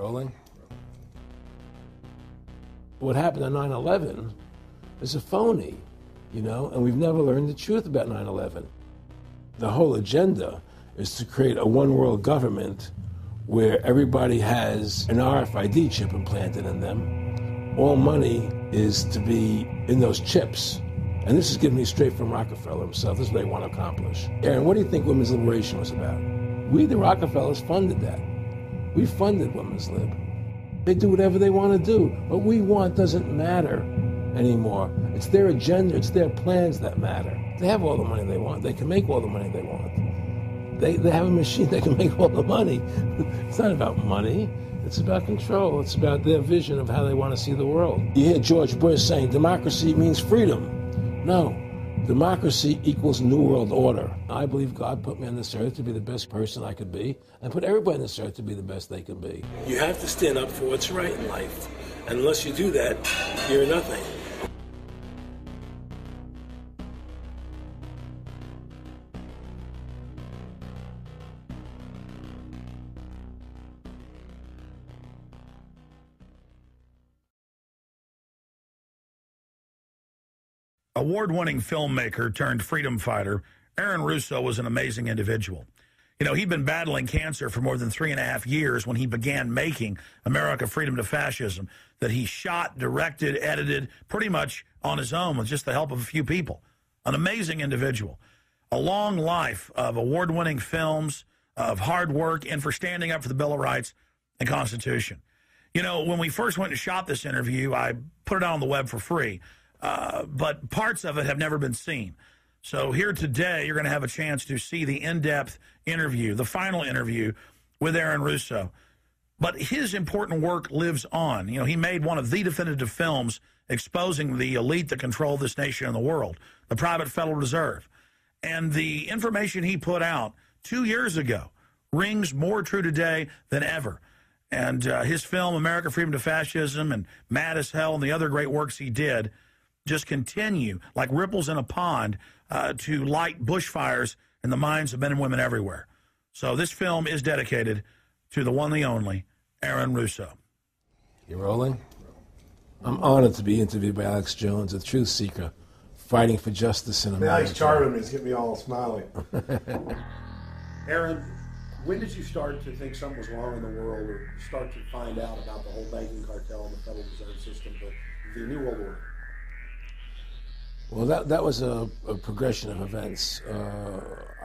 Rolling? What happened on 9/11 is a phony, and we've never learned the truth about 9/11. The whole agenda is to create a one-world government where everybody has an RFID chip implanted in them. All money is to be in those chips. And this is given me straight from Rockefeller himself. This is what they want to accomplish. Aaron, what do you think women's liberation was about? We, the Rockefellers, funded that. We funded women's lib. They do whatever they want to do. What we want doesn't matter anymore. It's their agenda, it's their plans that matter. They have all the money they want. They can make all the money they want. They have a machine that can make all the money. It's not about money. It's about control. It's about their vision of how they want to see the world. You hear George Bush saying democracy means freedom. No. Democracy equals New World Order. I believe God put me on this earth to be the best person I could be, and put everybody on this earth to be the best they can be. You have to stand up for what's right in life. And unless you do that, you're nothing. Award-winning filmmaker turned freedom fighter, Aaron Russo was an amazing individual. He'd been battling cancer for more than 3.5 years when he began making America Freedom to Fascism, that he shot, directed, edited, pretty much on his own with just the help of a few people. An amazing individual. A long life of award-winning films, of hard work, and for standing up for the Bill of Rights and Constitution. When we first went and shot this interview, I put it out on the web for free. But parts of it have never been seen. So here today, you're going to have a chance to see the in-depth interview, the final interview with Aaron Russo. But his important work lives on. He made one of the definitive films exposing the elite that control this nation and the world, the private Federal Reserve. And the information he put out 2 years ago rings more true today than ever. And his film, America Freedom to Fascism, and Mad as Hell, and the other great works he did just continue like ripples in a pond to light bushfires in the minds of men and women everywhere. So this film is dedicated to the one, the only, Aaron Russo. You rolling? I'm honored to be interviewed by Alex Jones, a truth seeker, fighting for justice in America. Alex charming me. It's getting me all smiley. Aaron, when did you start to think something was wrong in the world, or start to find out about the whole banking cartel and the Federal Reserve System, the New World Order? Well, that was a progression of events.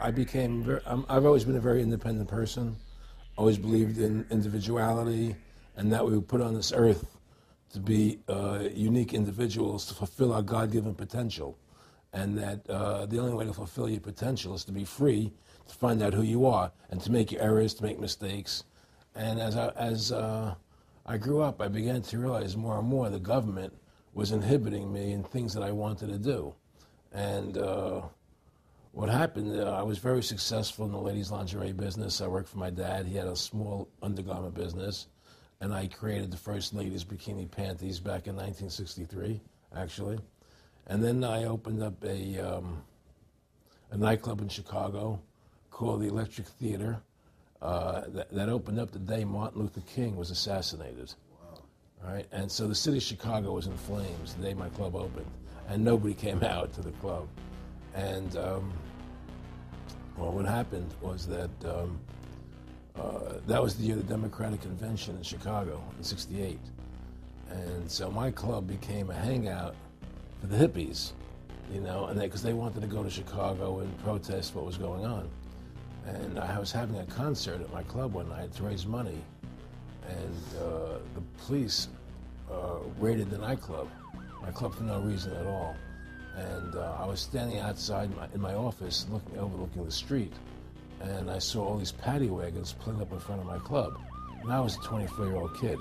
I've always been a very independent person, always believed in individuality, and that we were put on this earth to be unique individuals to fulfill our God-given potential, and that the only way to fulfill your potential is to be free, to find out who you are, and to make your errors, to make mistakes. And as I grew up, I began to realize more and more the government was inhibiting me in things that I wanted to do. And what happened, I was very successful in the ladies' lingerie business. I worked for my dad. He had a small undergarment business, and I created the first ladies' bikini panties back in 1963, actually. And then I opened up a nightclub in Chicago called the Electric Theater that opened up the day Martin Luther King was assassinated. All right, and so the city of Chicago was in flames the day my club opened, and nobody came out to the club. And well, what happened was that that was the year of the Democratic Convention in Chicago in '68, and so my club became a hangout for the hippies, and because they wanted to go to Chicago and protest what was going on. And I was having a concert at my club one night to raise money. And the police raided the nightclub, my club, for no reason at all. And I was standing outside in my office overlooking the street, and I saw all these paddy wagons pulling up in front of my club. And I was a 24-year-old kid.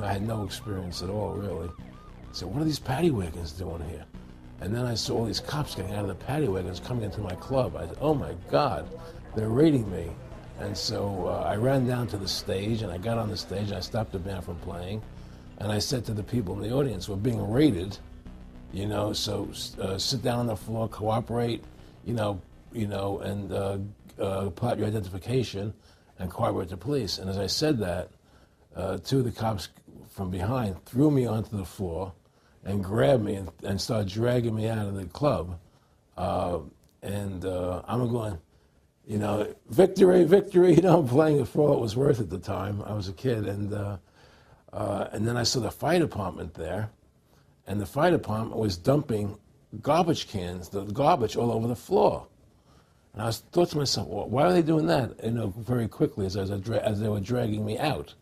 I had no experience at all, really. So what are these paddy wagons doing here? And then I saw all these cops getting out of the paddy wagons coming into my club. I said, oh my God, they're raiding me. And so I ran down to the stage, and I got on the stage, and I stopped the band from playing. And I said to the people in the audience, we're being raided, so sit down on the floor, cooperate, and pull out your identification and cooperate with the police. And as I said that, two of the cops from behind threw me onto the floor and grabbed me and started dragging me out of the club. I'm going, you know, victory, victory. You know, I'm playing it for all it was worth at the time. I was a kid. And then I saw the fire department there. And the fire department was dumping garbage cans, the garbage all over the floor. And I thought to myself, well, why are they doing that? You know, very quickly as they were dragging me out.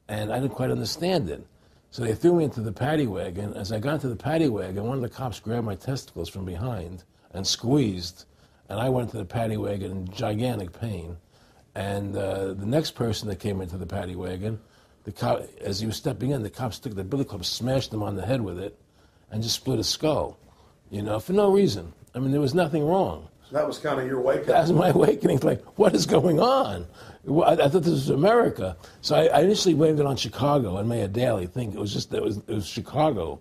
And I didn't quite understand it. So they threw me into the paddy wagon. As I got into the paddy wagon, one of the cops grabbed my testicles from behind and squeezed, and I went into the paddy wagon in gigantic pain. And the next person that came into the paddy wagon, the cop, as he was stepping in, the cops took the billy club, smashed him on the head with it, and just split his skull, you know, for no reason. I mean, there was nothing wrong. So that was kind of your wake-up. That was my awakening. Like, what is going on? I thought this was America. So I initially blamed it on Chicago and Mayor Daley, thinking it was Chicago.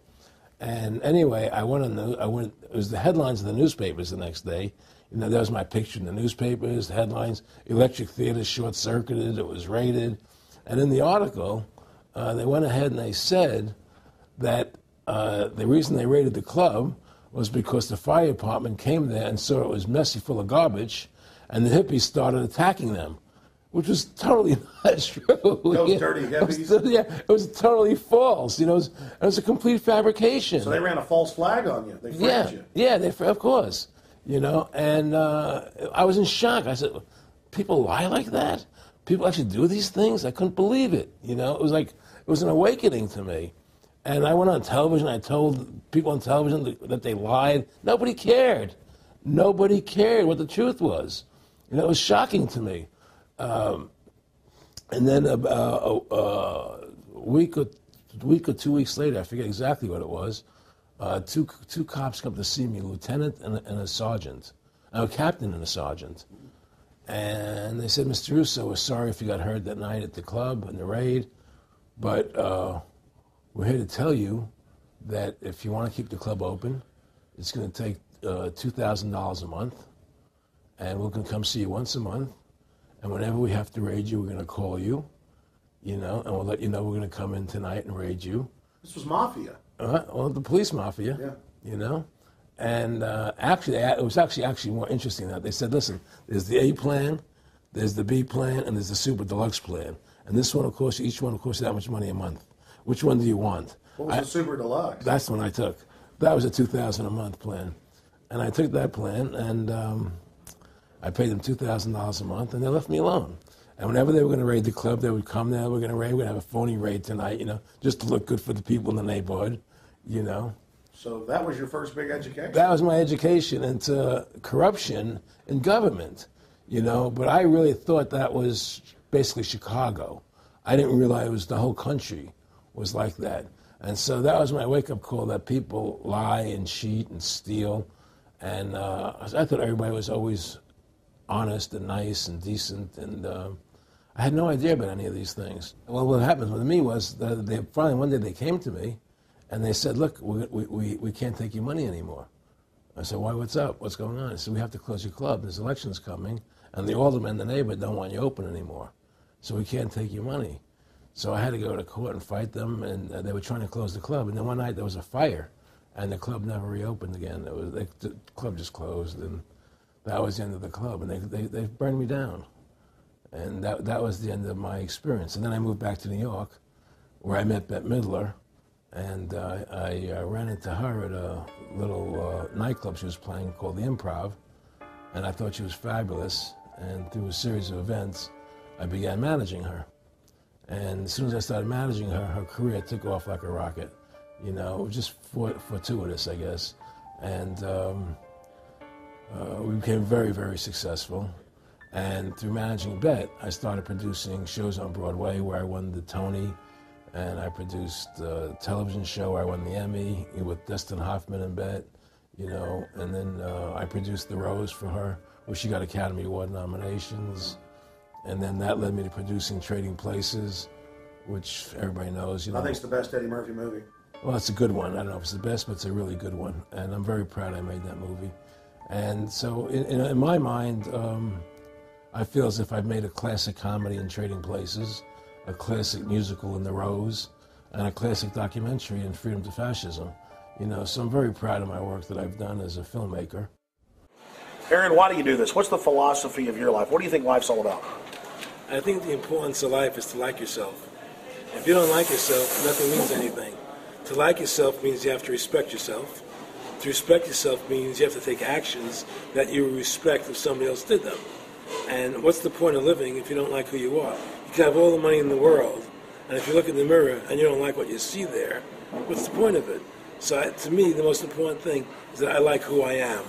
And anyway, it was the headlines of the newspapers the next day. You know, there was my picture in the newspapers, headlines, electric theater short-circuited, it was raided. And in the article, they went ahead and they said that the reason they raided the club was because the fire department came there and saw it was messy, full of garbage, and the hippies started attacking them, which was totally not true. Those dirty hippies? It was totally false. You know, it was a complete fabrication. So they ran a false flag on you. They framed you. Yeah, of course. You know, and I was in shock. I said, people lie like that? People actually do these things? I couldn't believe it. You know, it was an awakening to me. And I went on television. I told people on television that they lied. Nobody cared. Nobody cared what the truth was. You know, it was shocking to me. And then a week or 2 weeks later, I forget exactly what it was, two cops come to see me, a lieutenant and a sergeant, a captain and a sergeant. And they said, Mr. Russo, we're sorry if you got hurt that night at the club in the raid, but we're here to tell you that if you want to keep the club open, it's going to take $2,000 a month, and we're going to come see you once a month. And whenever we have to raid you, we're going to call you, you know, and we'll let you know we're going to come in tonight and raid you. This was mafia. Well, the police mafia, yeah. You know. And actually, it was actually more interesting that they said, listen, there's the A plan, there's the B plan, and there's the super deluxe plan. And this one, of course, each one will cost you that much money a month. Which one do you want? What was the super deluxe? That's the one I took. That was a $2,000 a month plan. And I took that plan, and I paid them $2,000 a month, and they left me alone. And whenever they were going to raid the club, they would come there, we're going to have a phony raid tonight, you know, just to look good for the people in the neighborhood, you know. So that was your first big education? That was my education into corruption in government, you know, but I really thought that was basically Chicago. I didn't realize it was the whole country was like that. And so that was my wake-up call, that people lie and cheat and steal. And I thought everybody was always honest and nice and decent, and I had no idea about any of these things. Well, what happened with me was that they finally one day they came to me, and they said, "Look, we can't take your money anymore." I said, "Why? What's up? What's going on?" They said, "We have to close your club. There's elections coming, and the aldermen in the neighborhood don't want you open anymore, so we can't take your money." So I had to go to court and fight them, and they were trying to close the club. And then one night there was a fire, and the club never reopened again. The club just closed, and that was the end of the club. And they burned me down, and that was the end of my experience. And then I moved back to New York, where I met Bette Midler, and I ran into her at a little nightclub she was playing called the Improv, and I thought she was fabulous. And through a series of events, I began managing her. And as soon as I started managing her, her career took off like a rocket. You know, it was just fortuitous, I guess. And we became very, very successful. And through managing Bette, I started producing shows on Broadway where I won the Tony, and I produced a television show where I won the Emmy with Dustin Hoffman and Bette, you know. And then I produced The Rose for her, where she got Academy Award nominations. And then that led me to producing Trading Places, which everybody knows. You know, I think it's the best Eddie Murphy movie. Well, it's a good one. I don't know if it's the best, but it's a really good one. And I'm very proud I made that movie. And so in my mind, I feel as if I've made a classic comedy in Trading Places. a classic musical in The Rose, and a classic documentary in Freedom to Fascism. So I'm very proud of my work that I've done as a filmmaker. Aaron, why do you do this? What's the philosophy of your life? What do you think life's all about? I think the importance of life is to like yourself. If you don't like yourself, nothing means anything. To like yourself means you have to respect yourself. To respect yourself means you have to take actions that you respect if somebody else did them. And what's the point of living if you don't like who you are? You can have all the money in the world, and if you look in the mirror and you don't like what you see there, what's the point of it? So to me, the most important thing is that I like who I am,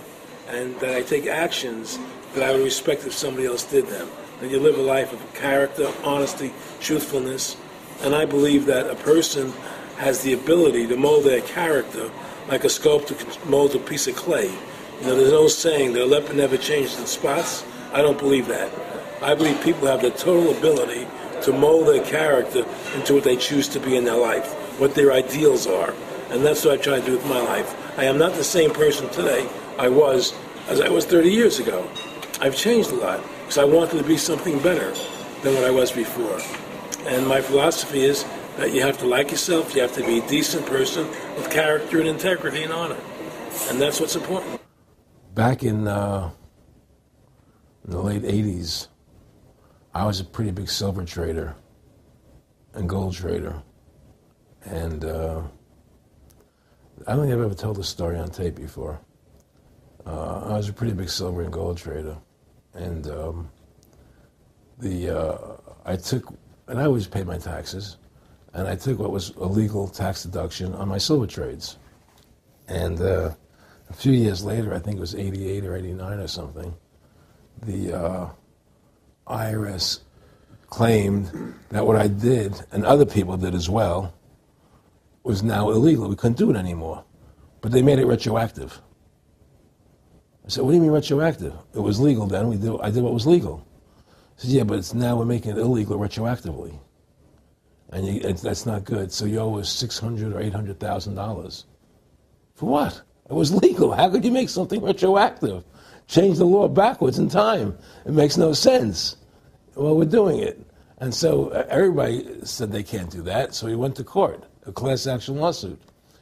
and that I take actions that I would respect if somebody else did them. That you live a life of character, honesty, truthfulness, and I believe that a person has the ability to mold their character like a sculptor can mold a piece of clay. There's no saying that a leopard never changes its spots. I don't believe that. I believe people have the total ability to mold their character into what they choose to be in their life, what their ideals are. And that's what I try to do with my life. I am not the same person today as I was 30 years ago. I've changed a lot because I wanted to be something better than what I was before. And my philosophy is that you have to like yourself, you have to be a decent person with character and integrity and honor. And that's what's important. Back in the late 80s, I was a pretty big silver trader and gold trader. And I don't think I've ever told this story on tape before. I was a pretty big silver and gold trader. And I always paid my taxes, and I took what was a legal tax deduction on my silver trades. And a few years later, I think it was 88 or 89 or something, the IRS claimed that what I did, and other people did as well, was now illegal. We couldn't do it anymore. But they made it retroactive. I said, what do you mean retroactive? It was legal then. I did what was legal. I said, yeah, but it's now we're making it illegal retroactively. And that's not good. So you owe us $600,000 or $800,000. For what? It was legal. How could you make something retroactive? Change the law backwards in time. It makes no sense. Well, we're doing it. And so everybody said they can't do that. So we went to court, a class action lawsuit.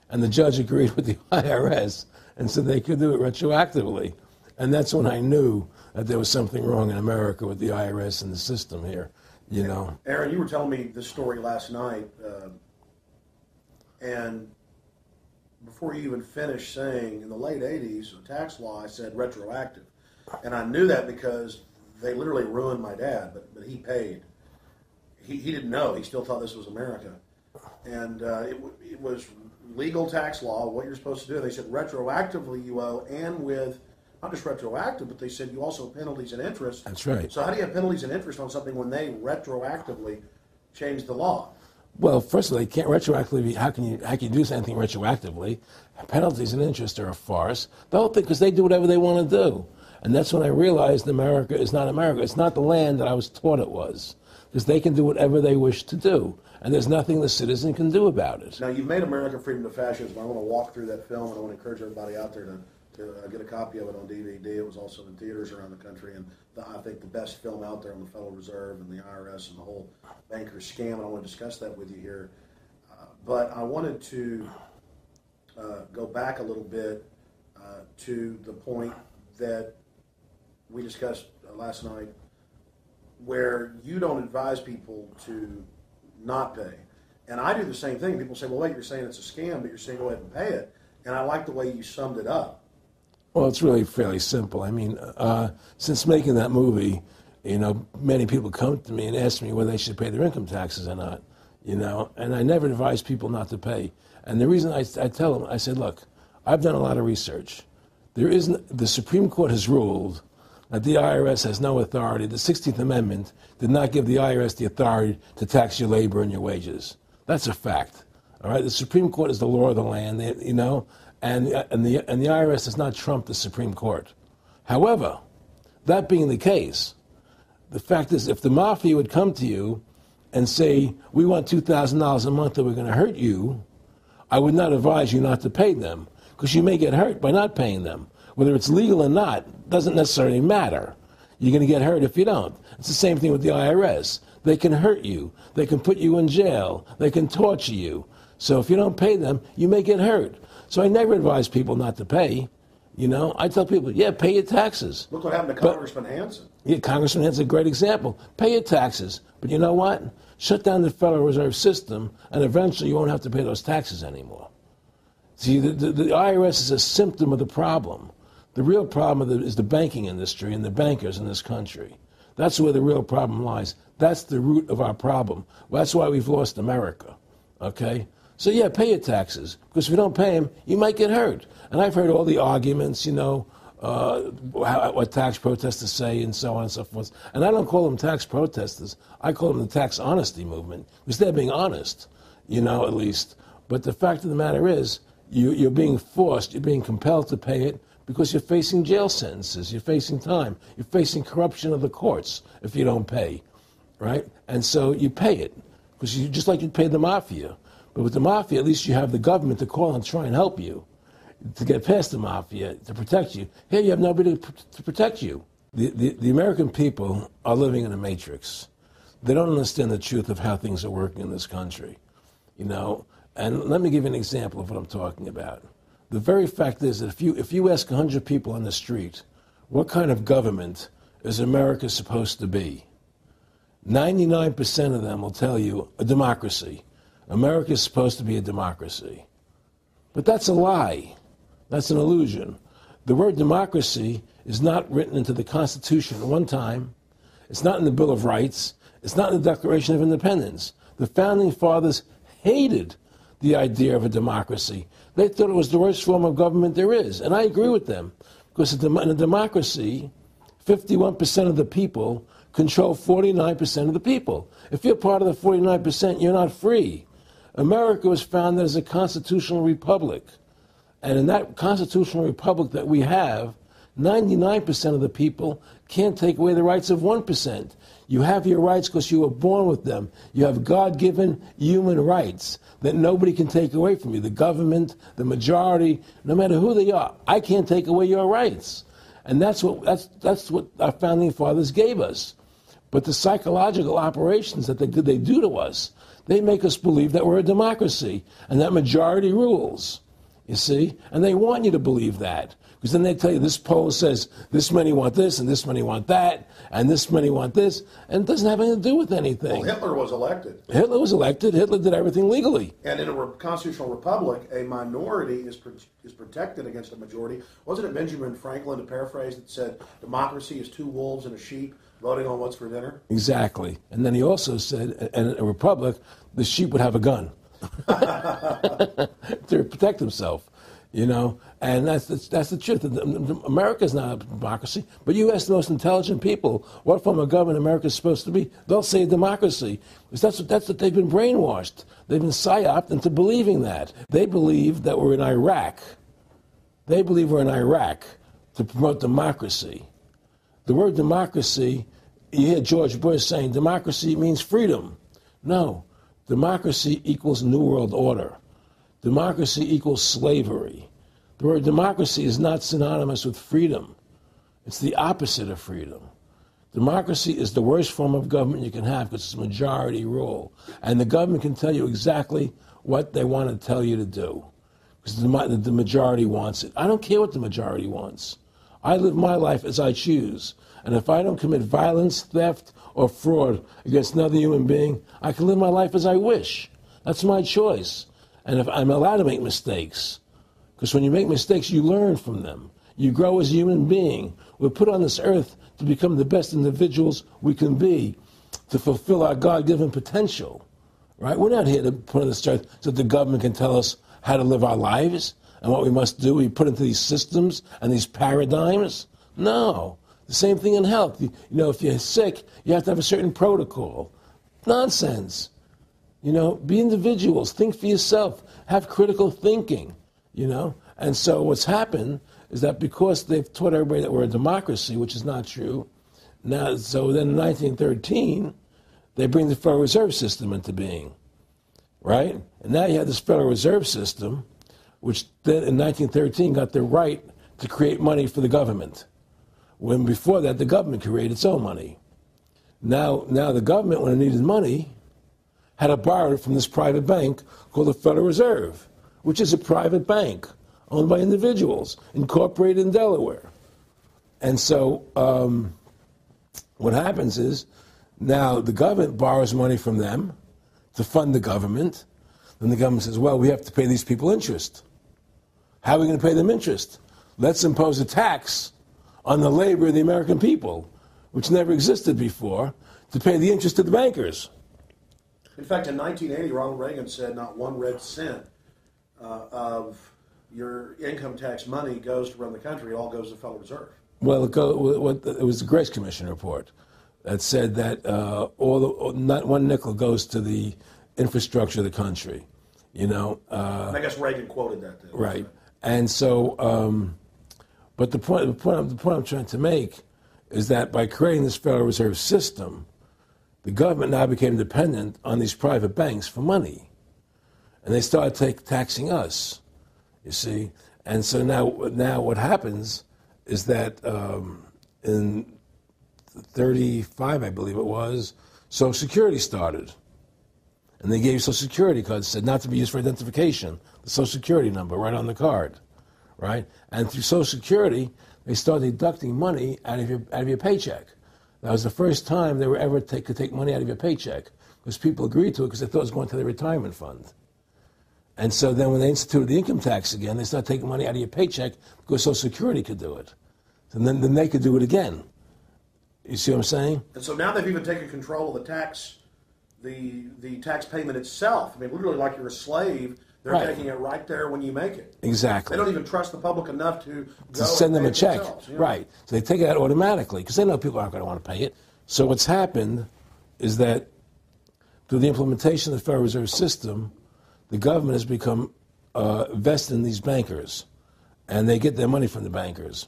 And the judge agreed with the IRS and said they could do it retroactively. And that's when I knew that there was something wrong in America with the IRS and the system here, Aaron, you were telling me this story last night, and before you even finished saying, in the late 80s, a tax law, I said retroactive. And I knew that because they literally ruined my dad, but he paid. He didn't know. He still thought this was America. And it was legal tax law, what you're supposed to do. They said retroactively you owe, and with not just retroactive, but they said you also have penalties and interest. That's right. So how do you have penalties and interest on something when they retroactively change the law? Well, first of all, they can't retroactively. How can you do anything retroactively? Penalties and interest are a farce. The whole thing, because they do whatever they want to do. And that's when I realized America is not America. It's not the land that I was taught it was. Because they can do whatever they wish to do. And there's nothing the citizen can do about it. Now, you've made America Freedom to Fascism. I want to walk through that film, and I want to encourage everybody out there to get a copy of it on DVD. It was also in theaters around the country, and I think the best film out there on the Federal Reserve and the IRS and the whole banker scam, and I want to discuss that with you here. But I wanted to go back a little bit to the point that we discussed last night, where you don't advise people to not pay. And I do the same thing. People say, well, wait, you're saying it's a scam, but you're saying go ahead and pay it. And I like the way you summed it up. Well, it's really fairly simple. I mean, since making that movie, many people come to me and ask me whether they should pay their income taxes or not, and I never advise people not to pay. And the reason I tell them, I said, look, I've done a lot of research. The Supreme Court has ruled that the IRS has no authority. The 16th Amendment did not give the IRS the authority to tax your labor and your wages. That's a fact. All right, the Supreme Court is the law of the land, and the IRS does not trump the Supreme Court. However, that being the case, the fact is, if the mafia would come to you and say, we want $2,000 a month or we're going to hurt you, I would not advise you not to pay them, because you may get hurt by not paying them. Whether it's legal or not doesn't necessarily matter. You're going to get hurt if you don't. It's the same thing with the IRS. They can hurt you. They can put you in jail. They can torture you. So if you don't pay them, you may get hurt. So I never advise people not to pay. You know, I tell people, yeah, pay your taxes. Look what happened to Congressman Hansen. Yeah, Congressman Hansen's a great example. Pay your taxes. But you know what? Shut down the Federal Reserve System, and eventually you won't have to pay those taxes anymore. See, the IRS is a symptom of the problem. The real problem is the banking industry and the bankers in this country. That's where the real problem lies. That's the root of our problem. That's why we've lost America, okay? So, yeah, pay your taxes, because if you don't pay them, you might get hurt. And I've heard all the arguments, you know, what tax protesters say and so on and so forth. And I don't call them tax protesters. I call them the tax honesty movement, because they're being honest, you know, at least. But the fact of the matter is, you're being forced, you're being compelled to pay it because you're facing jail sentences, you're facing time, you're facing corruption of the courts if you don't pay, right? And so you pay it, because you just like you'd pay the mafia. But with the mafia, at least you have the government to call and try and help you to get past the mafia, to protect you. Here you have nobody to protect you. The American people are living in a matrix. They don't understand the truth of how things are working in this country, you know. And let me give you an example of what I'm talking about. The very fact is that if you ask 100 people on the street, what kind of government is America supposed to be? 99% of them will tell you a democracy. America is supposed to be a democracy. But that's a lie. That's an illusion. The word democracy is not written into the Constitution at one time. It's not in the Bill of Rights. It's not in the Declaration of Independence. The Founding Fathers hated the idea of a democracy. They thought it was the worst form of government there is. And I agree with them, because in a democracy, 51% of the people control 49% of the people. If you're part of the 49%, you're not free. America was founded as a constitutional republic. And in that constitutional republic that we have, 99% of the people can't take away the rights of 1%. You have your rights because you were born with them. You have God-given human rights that nobody can take away from you. The government, the majority, no matter who they are, I can't take away your rights. And that's what our founding fathers gave us. But the psychological operations that they do to us, they make us believe that we're a democracy and that majority rules, you see? And they want you to believe that. Because then they tell you this poll says this many want this and this many want that and this many want this, and it doesn't have anything to do with anything. Well, Hitler was elected. Hitler was elected. Hitler did everything legally. And in a constitutional republic, a minority is protected against a majority. Wasn't it Benjamin Franklin, to paraphrase, that said democracy is two wolves and a sheep voting on what's for dinner? Exactly. And then he also said, in a republic, the sheep would have a gun to protect himself. You know, and that's the truth. America's not a democracy, but you ask the most intelligent people what form of government America is supposed to be, they'll say democracy. Because that's what they've been brainwashed. They've been psyoped into believing that. They believe that we're in Iraq. They believe we're in Iraq to promote democracy. The word democracy, you hear George Bush saying democracy means freedom. No, democracy equals New World Order. Democracy equals slavery. The word democracy is not synonymous with freedom. It's the opposite of freedom. Democracy is the worst form of government you can have because it's majority rule. And the government can tell you exactly what they want to tell you to do because the majority wants it. I don't care what the majority wants. I live my life as I choose. And if I don't commit violence, theft, or fraud against another human being, I can live my life as I wish. That's my choice. And if I'm allowed to make mistakes, because when you make mistakes, you learn from them. You grow as a human being. We're put on this earth to become the best individuals we can be, to fulfill our God-given potential, right? We're not here to put on this earth so that the government can tell us how to live our lives and what we must do. We put into these systems and these paradigms. No. The same thing in health. You know, if you're sick, you have to have a certain protocol. Nonsense. You know, be individuals, think for yourself, have critical thinking, you know. And so what's happened is that because they've taught everybody that we're a democracy, which is not true, now, so then in 1913, they bring the Federal Reserve System into being, right? And now you have this Federal Reserve System, which then in 1913 got the right to create money for the government, when before that the government created its own money. Now the government, when it needed money, had to borrow it from this private bank called the Federal Reserve, which is a private bank owned by individuals, incorporated in Delaware. And so what happens is now the government borrows money from them to fund the government. Then the government says, well, we have to pay these people interest. How are we going to pay them interest? Let's impose a tax on the labor of the American people, which never existed before, to pay the interest to the bankers. In fact, in 1980, Ronald Reagan said not one red cent of your income tax money goes to run the country. It all goes to the Federal Reserve. Well, it was the Grace Commission report that said that not one nickel goes to the infrastructure of the country. I guess Reagan quoted that too. Right. And so, but the point I'm trying to make is that by creating this Federal Reserve System, the government now became dependent on these private banks for money. And they started taxing us, you see. And so now what happens is that in 35, I believe it was, Social Security started. And they gave Social Security cards, said not to be used for identification, the Social Security number right on the card, right? And through Social Security, they started deducting money out of your paycheck. That was the first time they were ever could take money out of your paycheck, because people agreed to it because they thought it was going to their retirement fund. And so then when they instituted the income tax again, they started taking money out of your paycheck because Social Security could do it. And then they could do it again. You see what I'm saying? And so now they've even taken control of the tax payment itself. I mean, literally like you're a slave. They're taking it right there when you make it. Exactly. They don't even trust the public enough to send them a check. Yeah. Right. So they take it out automatically because they know people aren't going to want to pay it. So what's happened is that through the implementation of the Federal Reserve System, the government has become vested in these bankers, and they get their money from the bankers.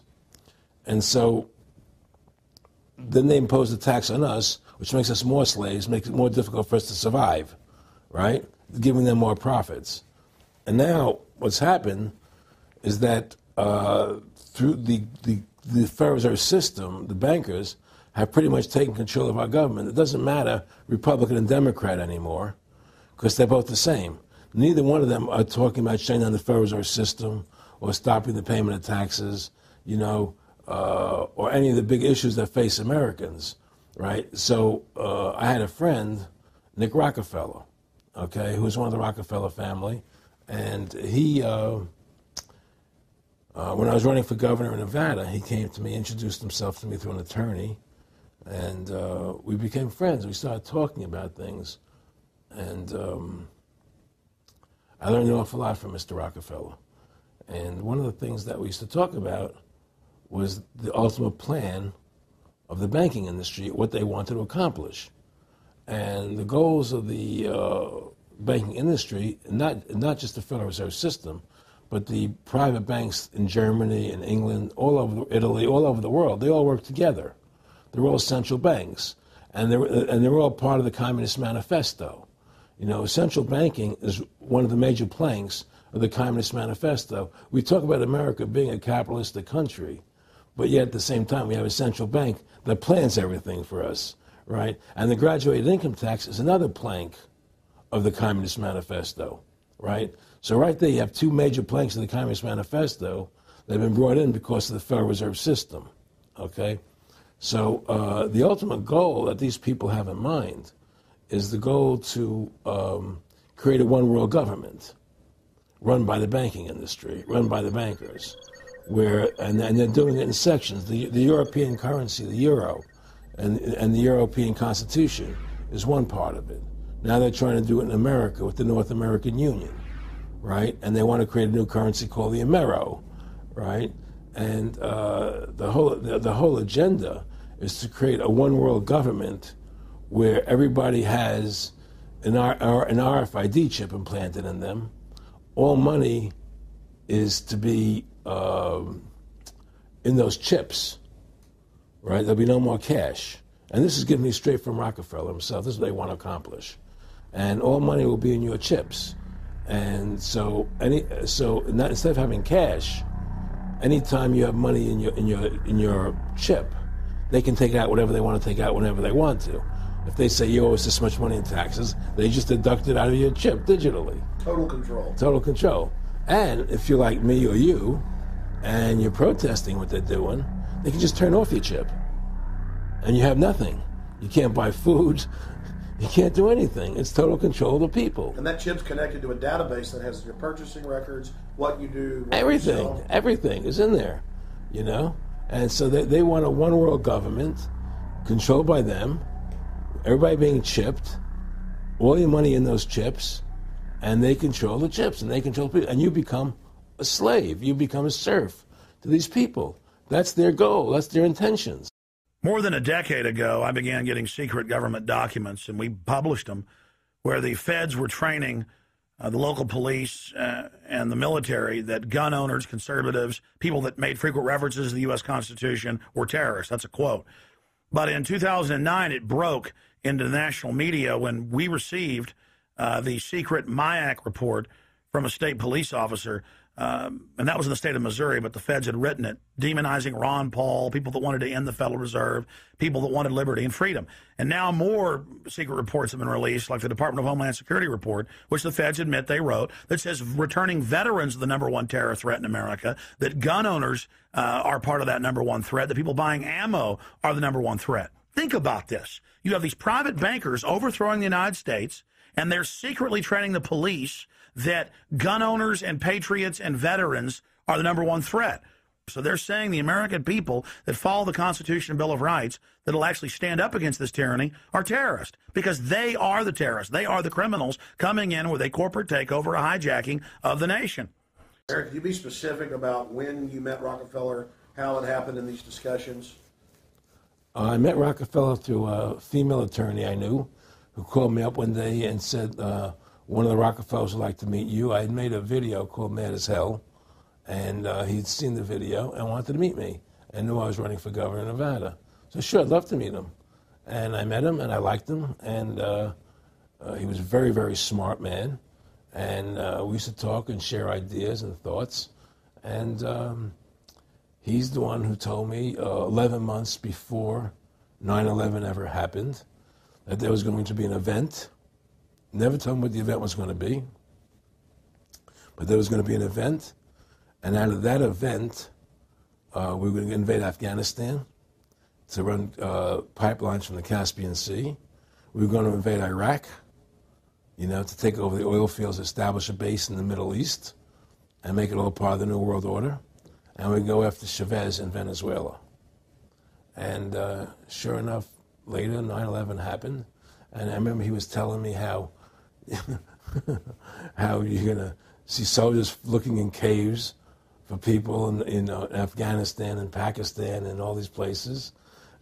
And so then they impose a tax on us, which makes us more slaves, makes it more difficult for us to survive, right? Giving them more profits. And now what's happened is that through the Federal Reserve System, the bankers have pretty much taken control of our government. It doesn't matter Republican and Democrat anymore, because they're both the same. Neither one of them are talking about shutting down the Federal Reserve System or stopping the payment of taxes, or any of the big issues that face Americans, right? So I had a friend, Nick Rockefeller, okay, who was one of the Rockefeller family, and he, when I was running for governor in Nevada, he came to me, introduced himself to me through an attorney, and we became friends. We started talking about things, and I learned an awful lot from Mr. Rockefeller. And one of the things that we used to talk about was the ultimate plan of the banking industry, what they wanted to accomplish. And the goals of the banking industry, not just the Federal Reserve System, but the private banks in Germany and England, all over Italy, all over the world, they all work together. They're all central banks. And they're all part of the Communist Manifesto. Central banking is one of the major planks of the Communist Manifesto. We talk about America being a capitalistic country, but yet at the same time we have a central bank that plans everything for us, right? And the graduated income tax is another plank of the Communist Manifesto, right? So right there you have two major planks of the Communist Manifesto that have been brought in because of the Federal Reserve System, okay? So the ultimate goal that these people have in mind is the goal to create a one-world government run by the banking industry, run by the bankers, and they're doing it in sections. The European currency, the euro, and the European Constitution is one part of it. Now they're trying to do it in America with the North American Union, right? And they want to create a new currency called the Amero, right? And the whole agenda is to create a one-world government where everybody has an RFID chip implanted in them. All money is to be in those chips, right? There'll be no more cash. And this is given me straight from Rockefeller himself. This is what they want to accomplish. And all money will be in your chips. And so instead of having cash, anytime you have money in your chip, they can take out whatever they want to take out whenever they want to. If they say you owe us this much money in taxes, they just deduct it out of your chip digitally. Total control. Total control. And if you're like me or you, and you're protesting what they're doing, they can just turn off your chip. And you have nothing. You can't buy food. You can't do anything. It's total control of the people. And that chip's connected to a database that has your purchasing records, what you do, what everything. you sell. Everything is in there, you know? And so they want a one world government controlled by them, everybody being chipped, all your money in those chips, and they control the chips, and they control people. And you become a slave. You become a serf to these people. That's their goal. That's their intentions. More than a decade ago, I began getting secret government documents, and we published them, where the feds were training the local police and the military that gun owners, conservatives, people that made frequent references to the U.S. Constitution were terrorists. That's a quote. But in 2009, it broke into the national media when we received the secret MIAC report from a state police officer. And that was in the state of Missouri, but the feds had written it, demonizing Ron Paul, people that wanted to end the Federal Reserve, people that wanted liberty and freedom. And now more secret reports have been released, like the Department of Homeland Security report, which the feds admit they wrote, that says returning veterans are the number one terror threat in America, that gun owners are part of that number one threat, that people buying ammo are the number one threat. Think about this. You have these private bankers overthrowing the United States, and they're secretly training the police that gun owners and patriots and veterans are the number one threat. So they're saying the American people that follow the Constitution and Bill of Rights that will actually stand up against this tyranny are terrorists, because they are the terrorists. They are the criminals coming in with a corporate takeover, a hijacking of the nation. Eric, can you be specific about when you met Rockefeller, how it happened in these discussions? I met Rockefeller through a female attorney I knew who called me up one day and said, one of the Rockefellers would like to meet you. I had made a video called Mad as Hell, and he'd seen the video and wanted to meet me and knew I was running for governor of Nevada. So sure, I'd love to meet him. And I met him, and I liked him, and he was a very, very smart man. And we used to talk and share ideas and thoughts. And he's the one who told me 11 months before 9/11 ever happened that there was going to be an event. Never told me what the event was going to be, but there was going to be an event, and out of that event, we were going to invade Afghanistan to run pipelines from the Caspian Sea. We were going to invade Iraq, you know, to take over the oil fields, establish a base in the Middle East, and make it all part of the New World Order. And we'd go after Chavez in Venezuela. And sure enough, later, 9/11 happened, and I remember he was telling me how how you're going to see soldiers looking in caves for people in Afghanistan and Pakistan and all these places.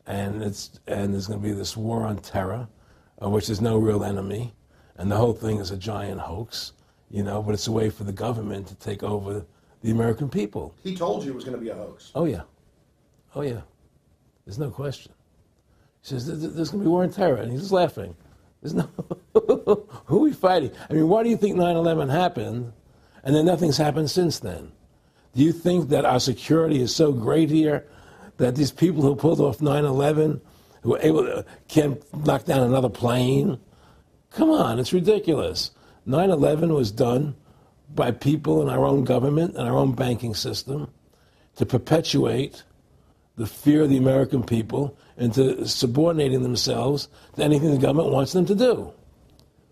And there's going to be this war on terror, which is no real enemy. And the whole thing is a giant hoax, you know, but it's a way for the government to take over the American people. He told you it was going to be a hoax. Oh, yeah. Oh, yeah. There's no question. He says, there's going to be war on terror. And he's just laughing. There's no, who are we fighting? I mean, why do you think 9/11 happened and then nothing's happened since then? Do you think that our security is so great here that these people who pulled off 9/11, who were able to, can't knock down another plane? Come on, it's ridiculous. 9/11 was done by people in our own government and our own banking system to perpetuate the fear of the American people into subordinating themselves to anything the government wants them to do.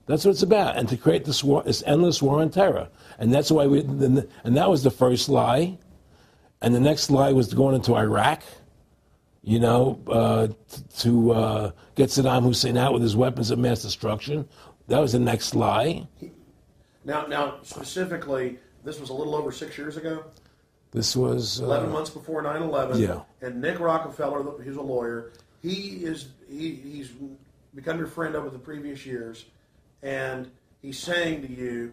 That's what it's about, and to create this war, this endless war on terror. And that's why and that was the first lie. And the next lie was going into Iraq, you know, to get Saddam Hussein out with his weapons of mass destruction. That was the next lie. Now, specifically, this was a little over 6 years ago. This was 11 months before 9/11. Yeah. And Nick Rockefeller, who's a lawyer, he's become your friend over the previous years, and he's saying to you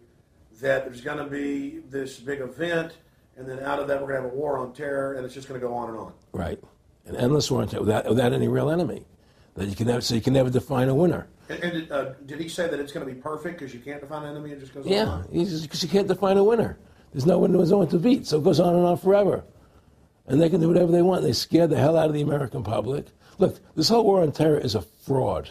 that there's going to be this big event, and then out of that we're going to have a war on terror, and it's just going to go on and on. Right. An endless war on terror without any real enemy. That you can never, so you can never define a winner. And did he say that it's going to be perfect because you can't define an enemy? It just goes on? Yeah, because you can't define a winner. There's no one to beat, so it goes on and on forever. and they can do whatever they want. They scared the hell out of the American public. Look, this whole war on terror is a fraud.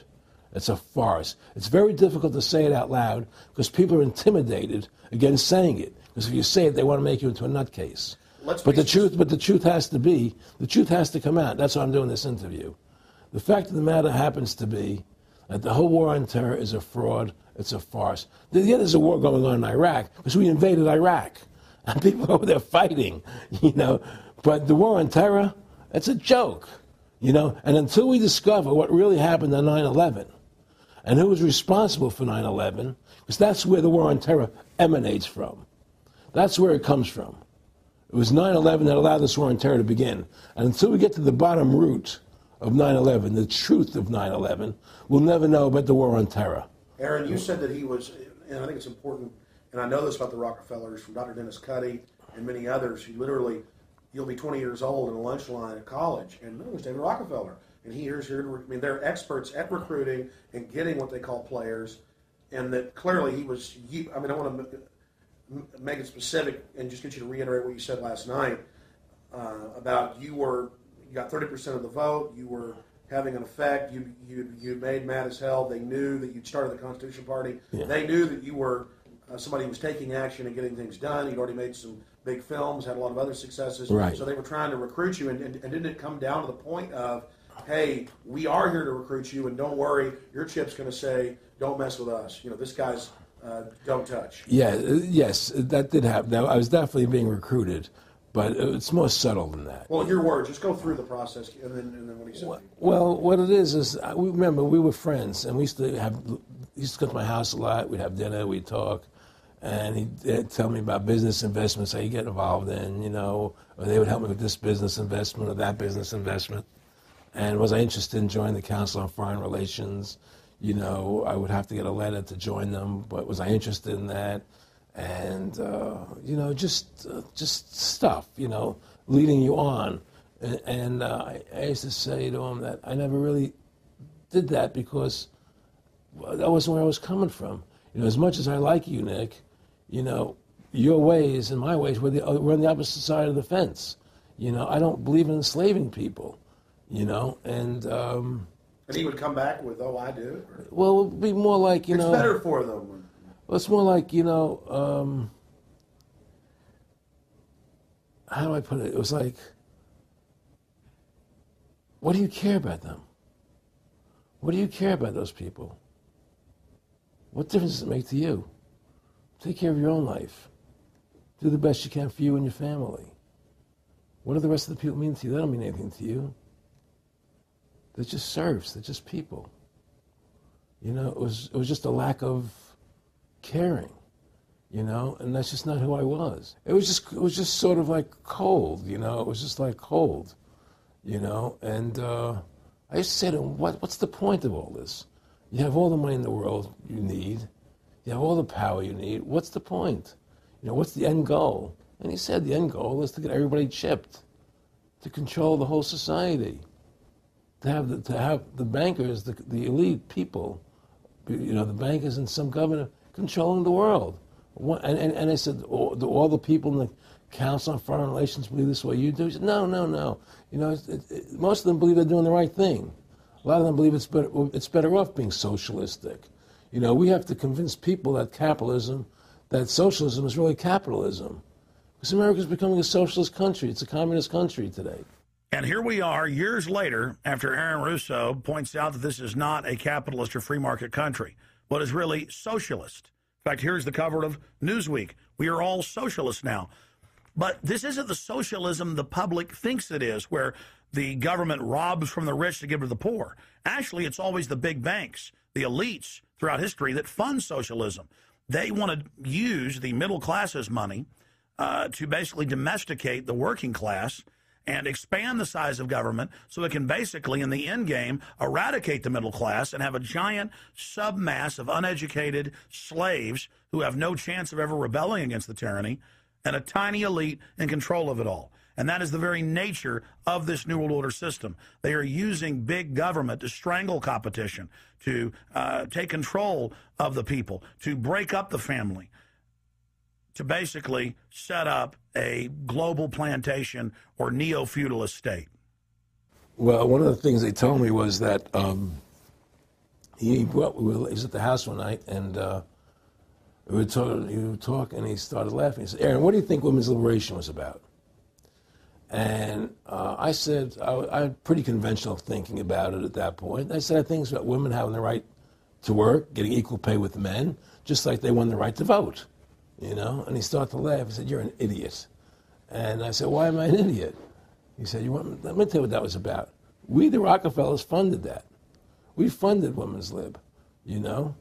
It's a farce. It's very difficult to say it out loud because people are intimidated against saying it. Because if you say it, they want to make you into a nutcase. But the truth has to come out. That's why I'm doing this interview. The fact of the matter happens to be that the whole war on terror is a fraud. It's a farce. There's a war going on in Iraq because we invaded Iraq. And people over there fighting, you know. But the war on terror, it's a joke, you know. And until we discover what really happened on 9/11 and who was responsible for 9/11, because that's where the war on terror emanates from. That's where it comes from. It was 9/11 that allowed this war on terror to begin. And until we get to the bottom root of 9/11, the truth of 9/11, we'll never know about the war on terror. Aaron, you said that he was, and I think it's important, and I know this about the Rockefellers from Dr. Dennis Cuddy and many others who literally, you'll be 20 years old in a lunch line at college, and it was David Rockefeller. And here's your, I mean, they're experts at recruiting and getting what they call players, and that clearly he was, I mean, I want to make it specific and just get you to reiterate what you said last night about you got 30% of the vote, you were having an effect, you made mad as hell, they knew that you'd started the Constitution Party, they knew that you were somebody who was taking action and getting things done, you'd already made some big films, had a lot of other successes, right. So they were trying to recruit you, and didn't it come down to the point of, hey, we are here to recruit you, and don't worry, your chip's going to say, don't mess with us, you know, this guy's don't touch. Yeah, yes, that did happen. Now, I was definitely being recruited, but it's more subtle than that. Well, in your words, just go through the process, and then what he said. Well, what it is remember, we were friends, and we used to go to my house a lot. We'd have dinner, we'd talk, and he'd tell me about business investments, how you get involved in, you know, or they would help me with this business investment or that business investment. And was I interested in joining the Council on Foreign Relations? You know, I would have to get a letter to join them, but was I interested in that? And, you know, just stuff, you know, leading you on. And I used to say to him that I never really did that because that wasn't where I was coming from. You know, as much as I like you, Nick, you know, your ways and my ways, we're on the opposite side of the fence. You know, I don't believe in enslaving people, you know, and he would come back with, oh, I do? Or? Well, it would be more like, you know... It's better for them. Well, it's more like, you know, how do I put it? It was like, what do you care about them? What do you care about those people? What difference does it make to you? Take care of your own life. Do the best you can for you and your family. What do the rest of the people mean to you? They don't mean anything to you. They're just serfs. They're just people. You know, it was just a lack of caring, you know, and that's just not who I was. It was just sort of like cold, you know. It was just like cold, you know. And I used to say to him, what's the point of all this? You have all the money in the world you need. You have all the power you need. What's the point? You know, what's the end goal? And he said the end goal is to get everybody chipped, to control the whole society. To have the bankers, the elite people, you know, the bankers and some governor controlling the world. And I said, all the people in the Council on Foreign Relations believe this way you do? He said, no. You know, most of them believe they're doing the right thing. A lot of them believe it's better off being socialistic. You know, we have to convince people that socialism is really capitalism. Because America's becoming a socialist country. It's a communist country today. And here we are years later after Aaron Russo points out that this is not a capitalist or free market country, but is really socialist. In fact, here's the cover of Newsweek. We are all socialists now. But this isn't the socialism the public thinks it is, where the government robs from the rich to give to the poor. Actually, it's always the big banks, the elites throughout history that fund socialism. They want to use the middle class's money to basically domesticate the working class and expand the size of government so it can basically, in the end game, eradicate the middle class and have a giant submass of uneducated slaves who have no chance of ever rebelling against the tyranny, and a tiny elite in control of it all. And that is the very nature of this New World Order system. They are using big government to strangle competition, to take control of the people, to break up the family, to basically set up a global plantation or neo-feudalist state? Well, one of the things they told me was that he was at the house one night, and we were talking, and he started laughing. He said, "Aaron, what do you think women's liberation was about?" And I said, I had pretty conventional thinking about it at that point. I said, I think it's about women having the right to work, getting equal pay with men, just like they won the right to vote, you know? And he started to laugh. He said, "You're an idiot." And I said, "Why am I an idiot?" He said, let me tell you what that was about. We, the Rockefellers, funded that. We funded women's lib, you know?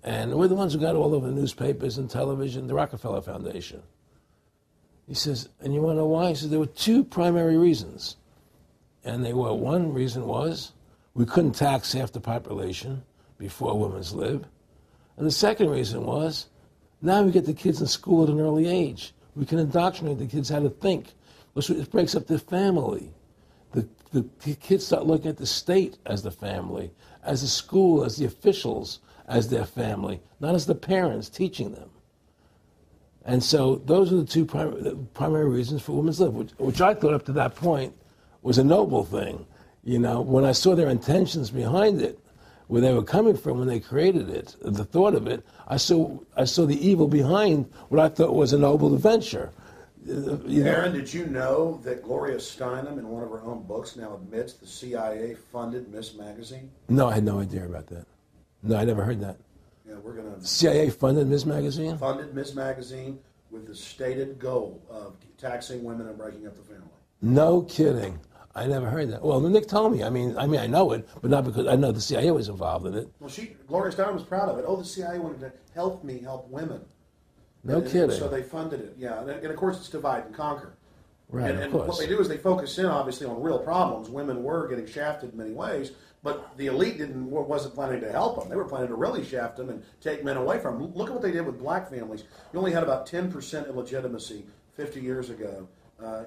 And we're the ones who got all over the newspapers and television, the Rockefeller Foundation. He says, "And you want to know why?" He says, "There were two primary reasons." And they were, one reason was we couldn't tax half the population before women's lib. And the second reason was, now we get the kids in school at an early age. We can indoctrinate the kids how to think. It breaks up the family. The kids start looking at the state as the family, as the school, as the officials, as their family, not as the parents teaching them. And so those are the two primary reasons for women's lib, which I thought up to that point was a noble thing. You know, when I saw their intentions behind it, where they were coming from when they created it, the thought of it, I saw the evil behind what I thought was a noble venture. Aaron, did you know that Gloria Steinem, in one of her own books, now admits the CIA funded Miss Magazine? No, I had no idea about that. No, I never heard that. Yeah, we're going to... CIA funded Miss Magazine? Funded Miss Magazine with the stated goal of taxing women and breaking up the family. No kidding. I never heard that. Well, Nick told me. I mean, I know it, but not because I know the CIA was involved in it. Well, Gloria Steinem was proud of it. Oh, the CIA wanted to help women. No kidding. So they funded it, yeah. And of course, it's divide and conquer. Right, and of course. What they do is they focus in, obviously, on real problems. Women were getting shafted in many ways, but the elite wasn't planning to help them. They were planning to really shaft them and take men away from them. Look at what they did with black families. You only had about 10% illegitimacy 50 years ago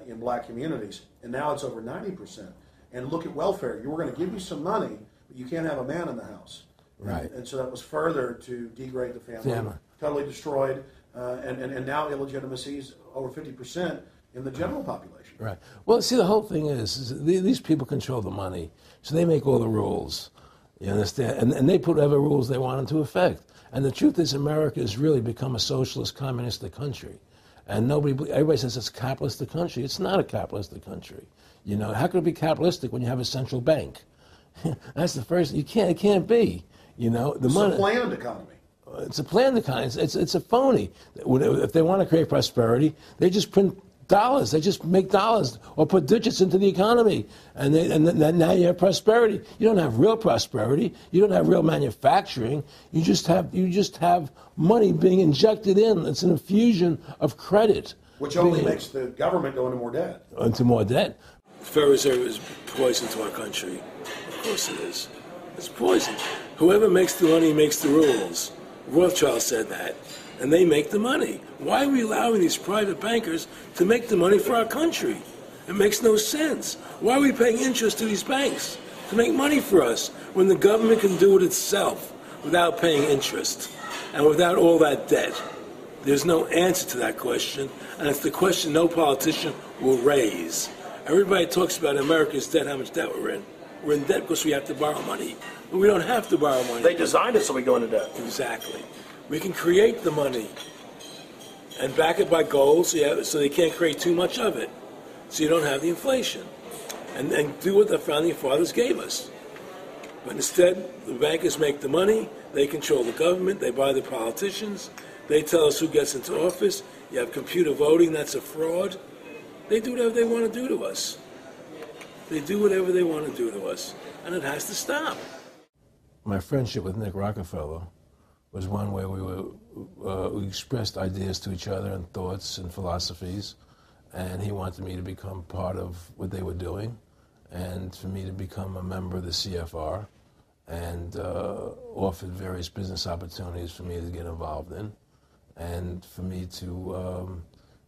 in black communities, and now it's over 90%. And look at welfare. You were going to give you some money, but you can't have a man in the house. Right. And so that was further to degrade the family. Totally destroyed. And now illegitimacy is over 50% in the general population. Right. Well, see, the whole thing is these people control the money, so they make all the rules. You understand? And they put whatever rules they want into effect. And the truth is, America has really become a socialist, communistic country. And everybody says it's a capitalistic country. It's not a capitalistic country. You know, how could it be capitalistic when you have a central bank? That's the first. It can't be. You know, it's a planned economy. It's a planned economy. It's a phony. If they want to create prosperity, they just print dollars. They just make dollars or put digits into the economy, and now you have prosperity. You don't have real prosperity. You don't have real manufacturing. You just have money being injected in. It's an infusion of credit, which only makes the government go into more debt. Into more debt. The Federal Reserve is poison to our country. Of course it is. It's poison. Whoever makes the money makes the rules. Rothschild said that, and they make the money. Why are we allowing these private bankers to make the money for our country? It makes no sense. Why are we paying interest to these banks to make money for us when the government can do it itself without paying interest and without all that debt? There's no answer to that question, and it's the question no politician will raise. Everybody talks about America's debt, how much debt we're in. We're in debt because we have to borrow money. But we don't have to borrow money. They designed it so we go into debt. Exactly. We can create the money and back it by gold so they can't create too much of it. So you don't have the inflation. And do what the founding fathers gave us. But instead, the bankers make the money, they control the government, they buy the politicians, they tell us who gets into office. You have computer voting, that's a fraud. They do whatever they want to do to us. They do whatever they want to do to us, and it has to stop. My friendship with Nick Rockefeller was one where we expressed ideas to each other and thoughts and philosophies, and he wanted me to become part of what they were doing, and for me to become a member of the CFR, and offered various business opportunities for me to get involved in, and for me to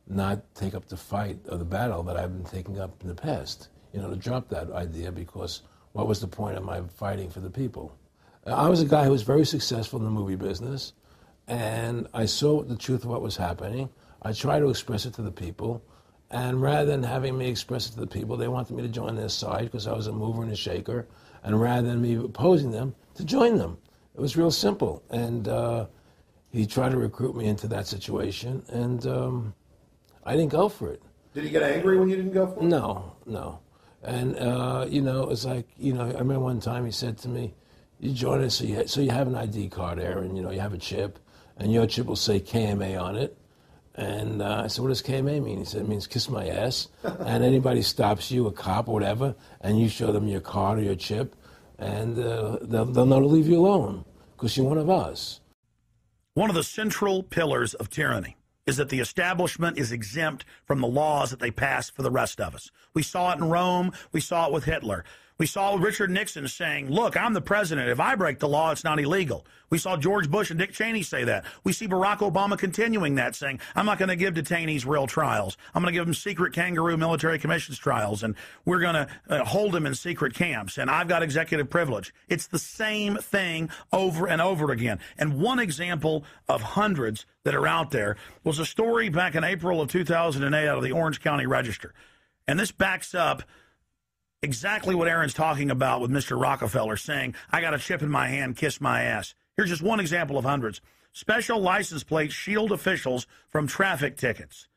not take up the fight or the battle that I've been taking up in the past. You know, to drop that idea, because what was the point of my fighting for the people? I was a guy who was very successful in the movie business, and I saw the truth of what was happening. I tried to express it to the people, And rather than having me express it to the people, they wanted me to join their side because I was a mover and a shaker. And rather than me opposing them, to join them. It was real simple. And he tried to recruit me into that situation, and I didn't go for it. Did he get angry when you didn't go for it? No. And, it's like, I remember one time he said to me, you join us, so you have an ID card, Aaron, you have a chip, and your chip will say KMA on it. And I said, what does KMA mean? He said, it means kiss my ass. And anybody stops you, a cop or whatever, and you show them your card or your chip, and they'll know to leave you alone because you're one of us. One of the central pillars of tyranny is that the establishment is exempt from the laws that they pass for the rest of us. We saw it in Rome. We saw it with Hitler. We saw Richard Nixon saying, look, I'm the president. If I break the law, it's not illegal. We saw George Bush and Dick Cheney say that. We see Barack Obama continuing that, saying, I'm not going to give detainees real trials. I'm going to give them secret kangaroo military commissions trials, and we're going to hold them in secret camps, and I've got executive privilege. It's the same thing over and over again. And one example of hundreds that are out there was a story back in April of 2008 out of the Orange County Register. And this backs up exactly what Aaron's talking about with Mr. Rockefeller saying, I got a chip in my hand, kiss my ass. Here's just one example of hundreds. Special license plates shield officials from traffic tickets.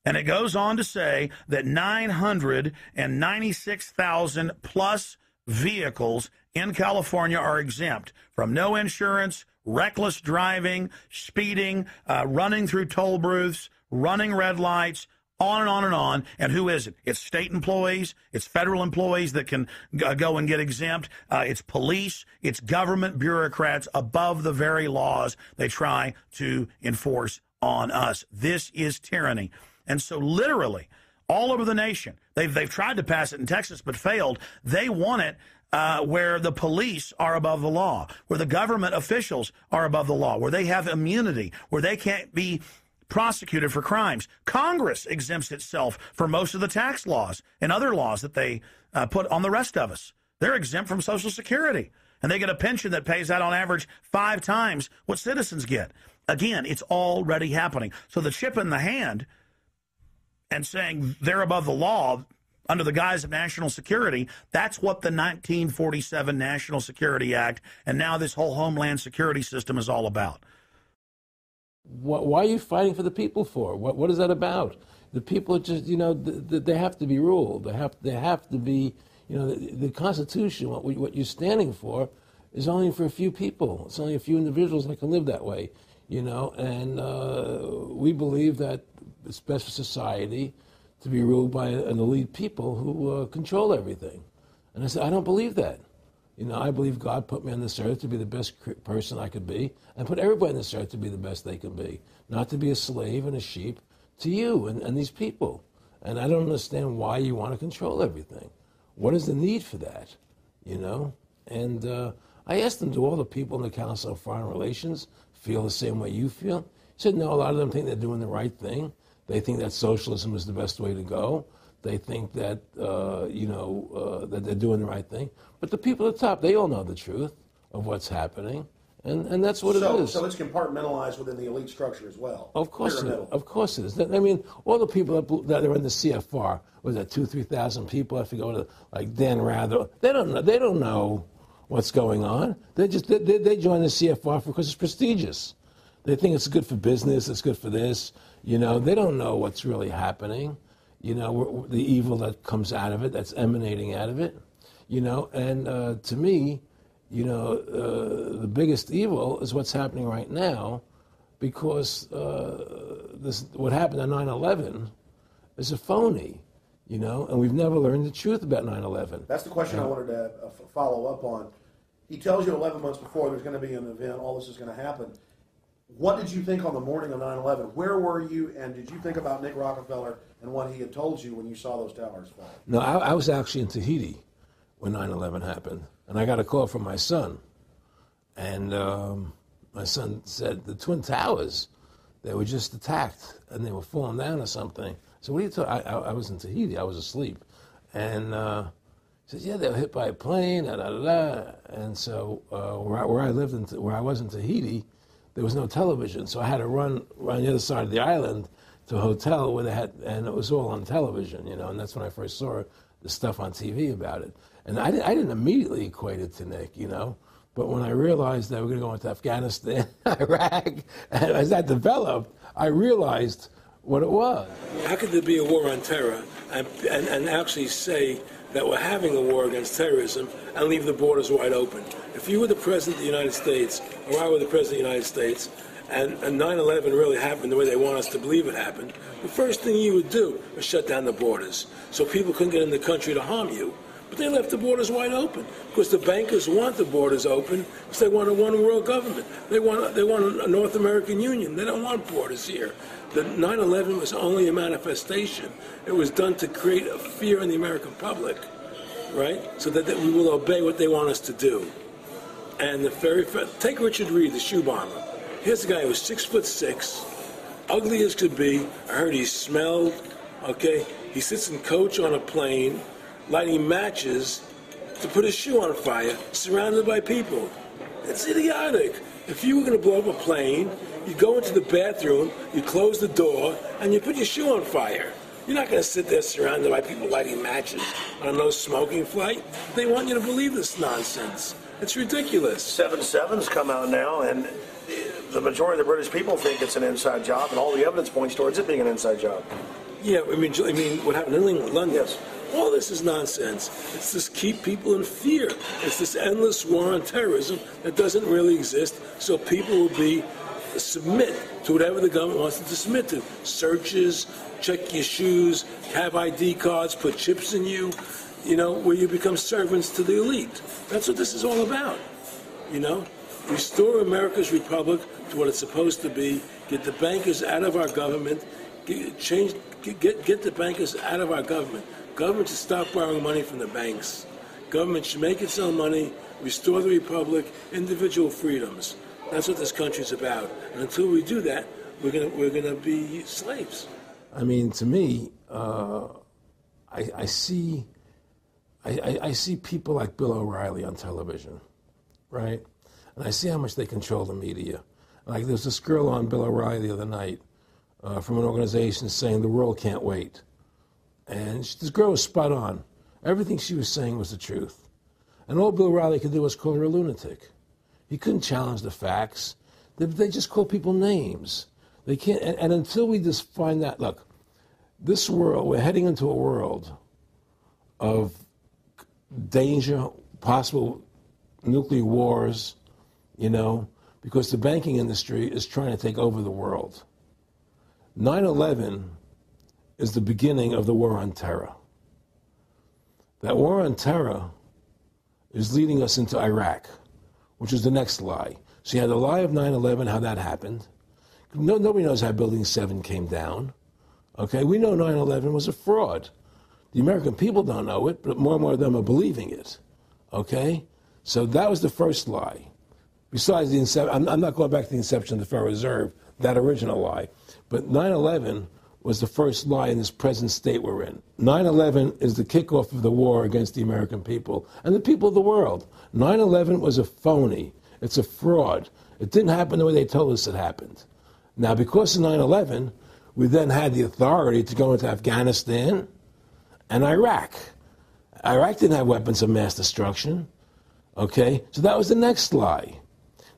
And it goes on to say that 996,000 plus vehicles in California are exempt from no insurance, reckless driving, speeding, running through toll booths, running red lights, on and on and on. And who is it? It's state employees. It's federal employees that can go and get exempt. It's police. It's government bureaucrats above the very laws they try to enforce on us. This is tyranny. And so literally all over the nation, they've tried to pass it in Texas but failed. They want it where the police are above the law, where the government officials are above the law, where they have immunity, where they can't be prosecuted for crimes. Congress exempts itself from most of the tax laws and other laws that they put on the rest of us. They're exempt from Social Security, and they get a pension that pays out on average 5 times what citizens get. Again, it's already happening. So the chip in the hand and saying they're above the law under the guise of national security, that's what the 1947 National Security Act and now this whole Homeland Security system is all about. Why are you fighting for the people for? What is that about? The people are just, they have to be ruled. They have to be, the Constitution, what you're standing for is only for a few people. It's only a few individuals that can live that way, and we believe that it's best for society to be ruled by an elite people who control everything. And I said, I don't believe that. I believe God put me on this earth to be the best person I could be and put everybody on this earth to be the best they can be, not to be a slave and a sheep to you and these people. And I don't understand why you want to control everything. What is the need for that, And I asked them, do all the people in the Council of Foreign Relations feel the same way you feel? He said, no, a lot of them think they're doing the right thing. They think that socialism is the best way to go. They think that, that they're doing the right thing. But the people at the top, they all know the truth of what's happening. And that's what it is. So it's compartmentalized within the elite structure as well. Of course it is. Of course it is. I mean, all the people that are in the CFR, was that 2,000-3,000 people? I forget, like Dan Rather. They don't know what's going on. They join the CFR because it's prestigious. They think it's good for business. It's good for this. They don't know what's really happening. The evil that comes out of it, that's emanating out of it. And to me, the biggest evil is what's happening right now, because what happened on 9/11 is a phony, and we've never learned the truth about 9/11. That's the question I wanted to follow up on. He tells you 11 months before there's going to be an event, all this is going to happen. What did you think on the morning of 9/11? Where were you, and did you think about Nick Rockefeller and what he had told you when you saw those towers fall? No, I was actually in Tahiti when 9/11 happened, and I got a call from my son. And my son said, the Twin Towers, they were just attacked, and they were falling down or something. So what are you talking? I was in Tahiti. I was asleep. And he said, yeah, they were hit by a plane, da-da-da-da. And so where I lived, where I was in Tahiti, there was no television, so I had to run the other side of the island to a hotel where they had, and it was all on television, you know, and that's when I first saw the stuff on TV about it. And I didn't immediately equate it to Nick, you know, but when I realized that we're going to go into Afghanistan, Iraq, and as that developed, I realized what it was. How could there be a war on terror and actually say that we're having a war against terrorism and leave the borders wide open? If you were the President of the United States, or I were the President of the United States, and 9/11 really happened the way they want us to believe it happened, the first thing you would do was shut down the borders so people couldn't get in the country to harm you. But they left the borders wide open because the bankers want the borders open because they want a one-world government. They want a North American Union. They don't want borders here. The 9/11 was only a manifestation. It was done to create a fear in the American public, right? So that we will obey what they want us to do. And take Richard Reed, the shoe bomber. Here's a guy who was 6'6", ugly as could be. I heard he smelled. Okay, he sits in coach on a plane, lighting matches to put his shoe on fire, surrounded by people. It's idiotic. If you were going to blow up a plane, you go into the bathroom, you close the door, and you put your shoe on fire. You're not going to sit there surrounded by people lighting matches on a no-smoking flight. They want you to believe this nonsense. It's ridiculous. 7/7's come out now, and the majority of the British people think it's an inside job, and all the evidence points towards it being an inside job. Yeah, I mean, what happened in England, London? Yes. All this is nonsense. It's just keep people in fear. It's this endless war on terrorism that doesn't really exist, so people will submit to whatever the government wants them to submit to. Searches, check your shoes, have ID cards, put chips in you, you know, where you become servants to the elite. That's what this is all about, you know? Restore America's republic to what it's supposed to be, get the bankers out of our government, get the bankers out of our government. Government should stop borrowing money from the banks. Government should make its own money, restore the republic, individual freedoms. That's what this country's about. And until we do that, we're gonna be slaves. I mean, to me, I see people like Bill O'Reilly on television, right? And I see how much they control the media. Like there's this girl on Bill O'Reilly the other night from an organization saying the world can't wait. And this girl was spot on. Everything she was saying was the truth. And all Bill O'Reilly could do was call her a lunatic. He couldn't challenge the facts. They just call people names. They can't, and until we just find that, look, this world, we're heading into a world of danger, possible nuclear wars, you know, because the banking industry is trying to take over the world. 9/11 is the beginning of the war on terror. That war on terror is leading us into Iraq, which is the next lie. So you had the lie of 9/11, how that happened. Nobody knows how Building 7 came down. Okay, we know 9/11 was a fraud. The American people don't know it, but more and more of them are believing it. Okay, so that was the first lie. Besides the inception, I'm not going back to the inception of the Federal Reserve, that original lie. But 9/11 was the first lie in this present state we're in. 9/11 is the kickoff of the war against the American people and the people of the world. 9/11 was a phony. It's a fraud. It didn't happen the way they told us it happened. Now, because of 9/11, we then had the authority to go into Afghanistan and Iraq. Iraq didn't have weapons of mass destruction. Okay? So that was the next lie.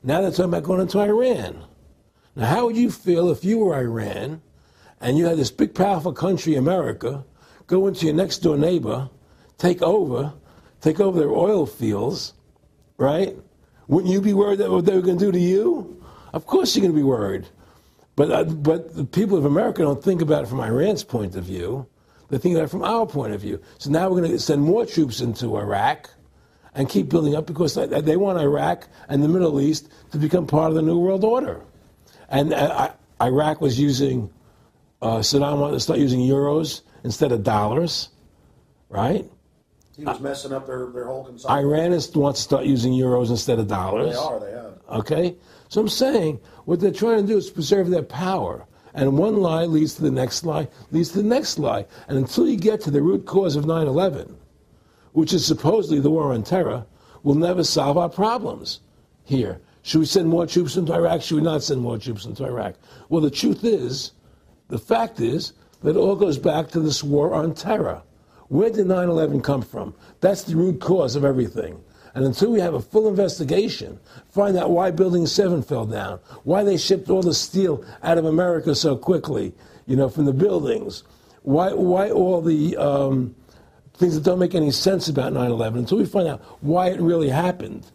Now they're talking about going into Iran. Now, how would you feel if you were Iran and you had this big, powerful country, America, go into your next-door neighbor, take over their oil fields, right? Wouldn't you be worried that what they were going to do to you? Of course you're going to be worried. But the people of America don't think about it from Iran's point of view. They think about it from our point of view. So now we're going to send more troops into Iraq and keep building up because they want Iraq and the Middle East to become part of the New World Order. And Iraq was using, Saddam wanted to start using euros instead of dollars, right? He was messing up their whole consumption. Iran wants to start using euros instead of dollars. They have. Okay? So I'm saying what they're trying to do is preserve their power. And one lie leads to the next lie, leads to the next lie. And until you get to the root cause of 9/11, which is supposedly the war on terror, we'll never solve our problems here. Should we send more troops into Iraq? Should we not send more troops into Iraq? Well, the truth is, The fact is that it all goes back to this war on terror. Where did 9/11 come from? That's the root cause of everything. And until we have a full investigation, find out why Building 7 fell down, why they shipped all the steel out of America so quickly, from the buildings, why all the things that don't make any sense about 9/11, until we find out why it really happened,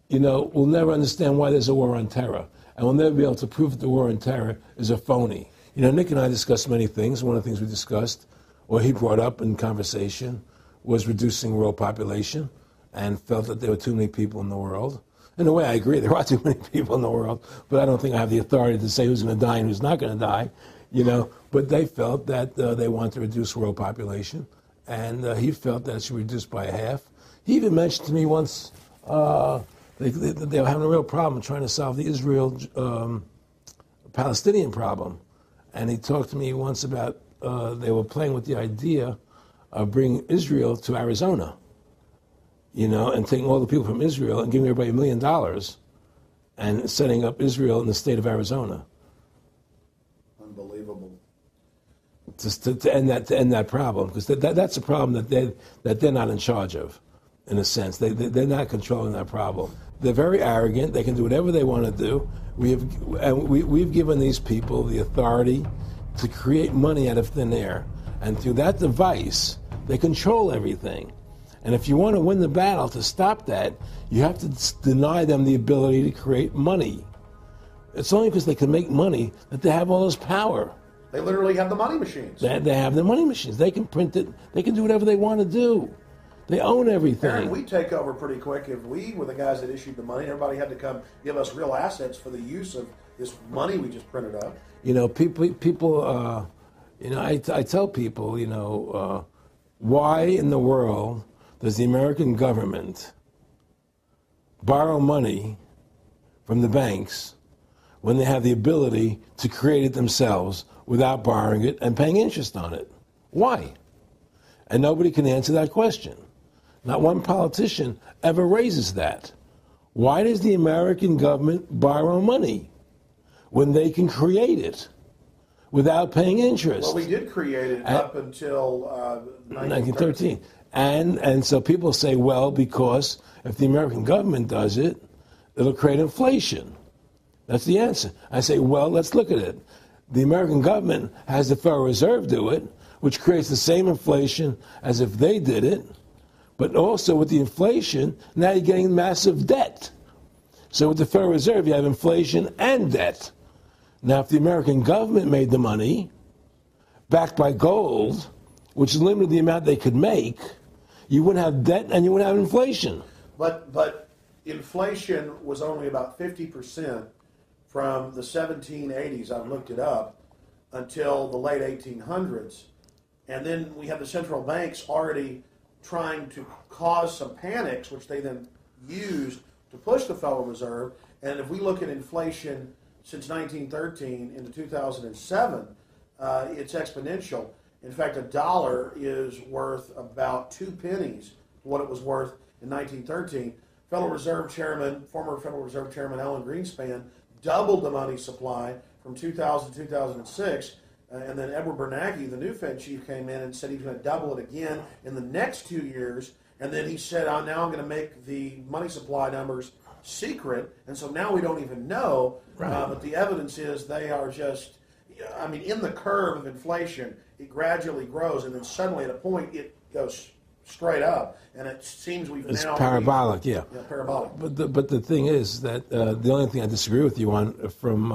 we'll never understand why there's a war on terror. And we'll never be able to prove that the war on terror is a phony. Nick and I discussed many things. One of the things we discussed, or he brought up in conversation, was reducing world population, and felt that there were too many people in the world. In a way, I agree, there are too many people in the world, but I don't think I have the authority to say who's going to die and who's not going to die, But they felt that they wanted to reduce world population, and he felt that it should be reduced by half. He even mentioned to me once they were having a real problem trying to solve the Israel-Palestinian problem. And he talked to me once about they were playing with the idea of bringing Israel to Arizona, and taking all the people from Israel and giving everybody $1 million and setting up Israel in the state of Arizona. Unbelievable. To end that problem, because that's a problem that they're not in charge of, in a sense. They're not controlling that problem. They're very arrogant. They can do whatever they want to do. We've given these people the authority to create money out of thin air, and through that device, they control everything. And if you want to win the battle to stop that, you have to deny them the ability to create money. It's only because they can make money that they have all this power. They literally have the money machines. They have the money machines. They can print it. They can do whatever they want to do. They own everything. Aaron, we take over pretty quick. If we were the guys that issued the money, everybody had to come give us real assets for the use of this money we just printed up. People. I tell people, why in the world does the American government borrow money from the banks when they have the ability to create it themselves without borrowing it and paying interest on it? Why? And nobody can answer that question. Not one politician ever raises that. Why does the American government borrow money when they can create it without paying interest? Well, we did create it up until 1913. And so people say, well, because if the American government does it, it'll create inflation. That's the answer. I say, well, let's look at it. The American government has the Federal Reserve do it, which creates the same inflation as if they did it. But also with the inflation, now you're getting massive debt. So with the Federal Reserve, you have inflation and debt. Now, if the American government made the money, backed by gold, which limited the amount they could make, you wouldn't have debt and you wouldn't have inflation. But inflation was only about 50% from the 1780s, I've looked it up, until the late 1800s. And then we have the central banks already trying to cause some panics, which they then used to push the Federal Reserve. And if we look at inflation since 1913 into 2007, it's exponential. In fact, a dollar is worth about 2 pennies what it was worth in 1913. Former Federal Reserve Chairman Alan Greenspan doubled the money supply from 2000 to 2006. And then Edward Bernanke, the new Fed chief, came in and said he's going to double it again in the next 2 years. And then he said, now I'm going to make the money supply numbers secret. And so now we don't even know. Right. But the evidence is they are just, in the curve of inflation, it gradually grows. And then suddenly at a point, it goes straight up. And it seems it's parabolic, yeah. Yeah, parabolic. But the thing is that the only thing I disagree with you on from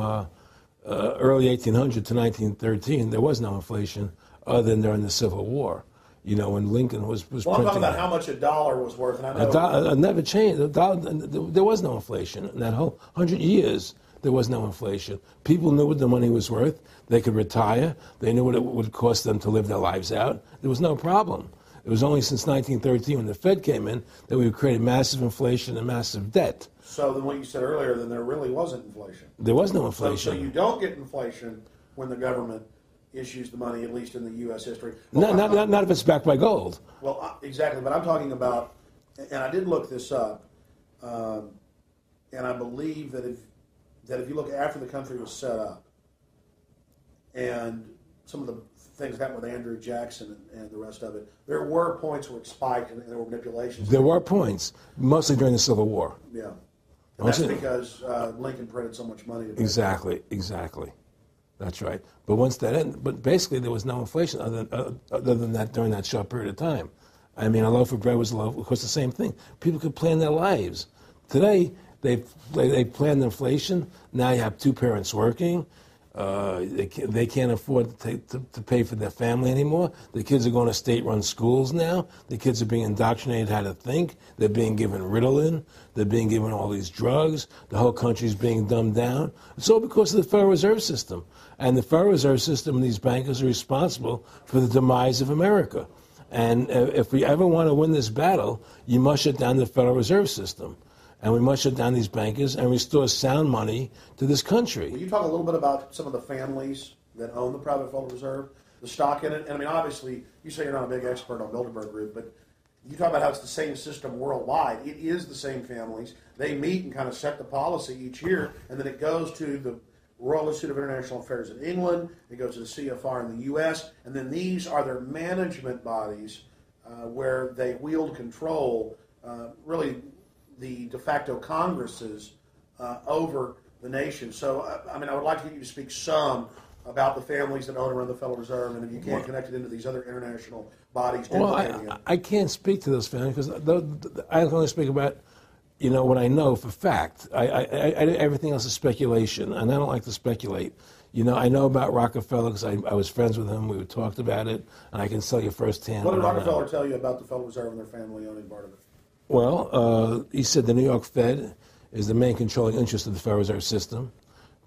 early 1800 to 1913, there was no inflation other than during the Civil War. When Lincoln was I'm printing talking about how much a dollar was worth. And I know it never changed. There was no inflation. In that whole 100 years, there was no inflation. People knew what the money was worth. They could retire. They knew what it would cost them to live their lives out. There was no problem. It was only since 1913 when the Fed came in that we created massive inflation and massive debt. So then what you said earlier, then there really wasn't inflation. There was no inflation. So you don't get inflation when the government issues the money, at least in the U.S. history. Well, not if it's backed by gold. Well, exactly. But I'm talking about, and I did look this up, and I believe that if you look after the country was set up, and some of the things that happened with Andrew Jackson and the rest of it, there were points where it spiked and there were manipulations. There were points, mostly during the Civil War. Yeah. And that's because Lincoln printed so much money. Exactly. That's right. But once that ended, but basically there was no inflation other than that during that short period of time. I mean, a loaf of bread was a loaf. Of course, the same thing. People could plan their lives. Today, they planned inflation. Now you have two parents working. They can't afford to pay for their family anymore. The kids are going to state-run schools now. The kids are being indoctrinated how to think. They're being given Ritalin. They're being given all these drugs. The whole country's being dumbed down. It's all because of the Federal Reserve System. And the Federal Reserve System and these bankers are responsible for the demise of America. And if we ever want to win this battle, you must shut down the Federal Reserve System. And we must shut down these bankers and restore sound money to this country. Will you talk a little bit about some of the families that own the private Federal Reserve, the stock in it? And I mean, obviously, you say you're not a big expert on Bilderberg Group, but you talk about how it's the same system worldwide. It is the same families. They meet and kind of set the policy each year, and then it goes to the Royal Institute of International Affairs in England, it goes to the CFR in the U.S., and then these are their management bodies where they wield control, really the de facto Congresses over the nation. So, I mean, I would like to get you to speak some about the families that own and run the Federal Reserve, and if you can connect it into these other international bodies. Well, I can't speak to those families because I can only speak about what I know for fact. Everything else is speculation, and I don't like to speculate. I know about Rockefeller because I was friends with him. We talked about it, and I can tell you firsthand. What did Rockefeller tell you about the Federal Reserve and their family owning part of it? Well, he said the New York Fed is the main controlling interest of the Federal Reserve System.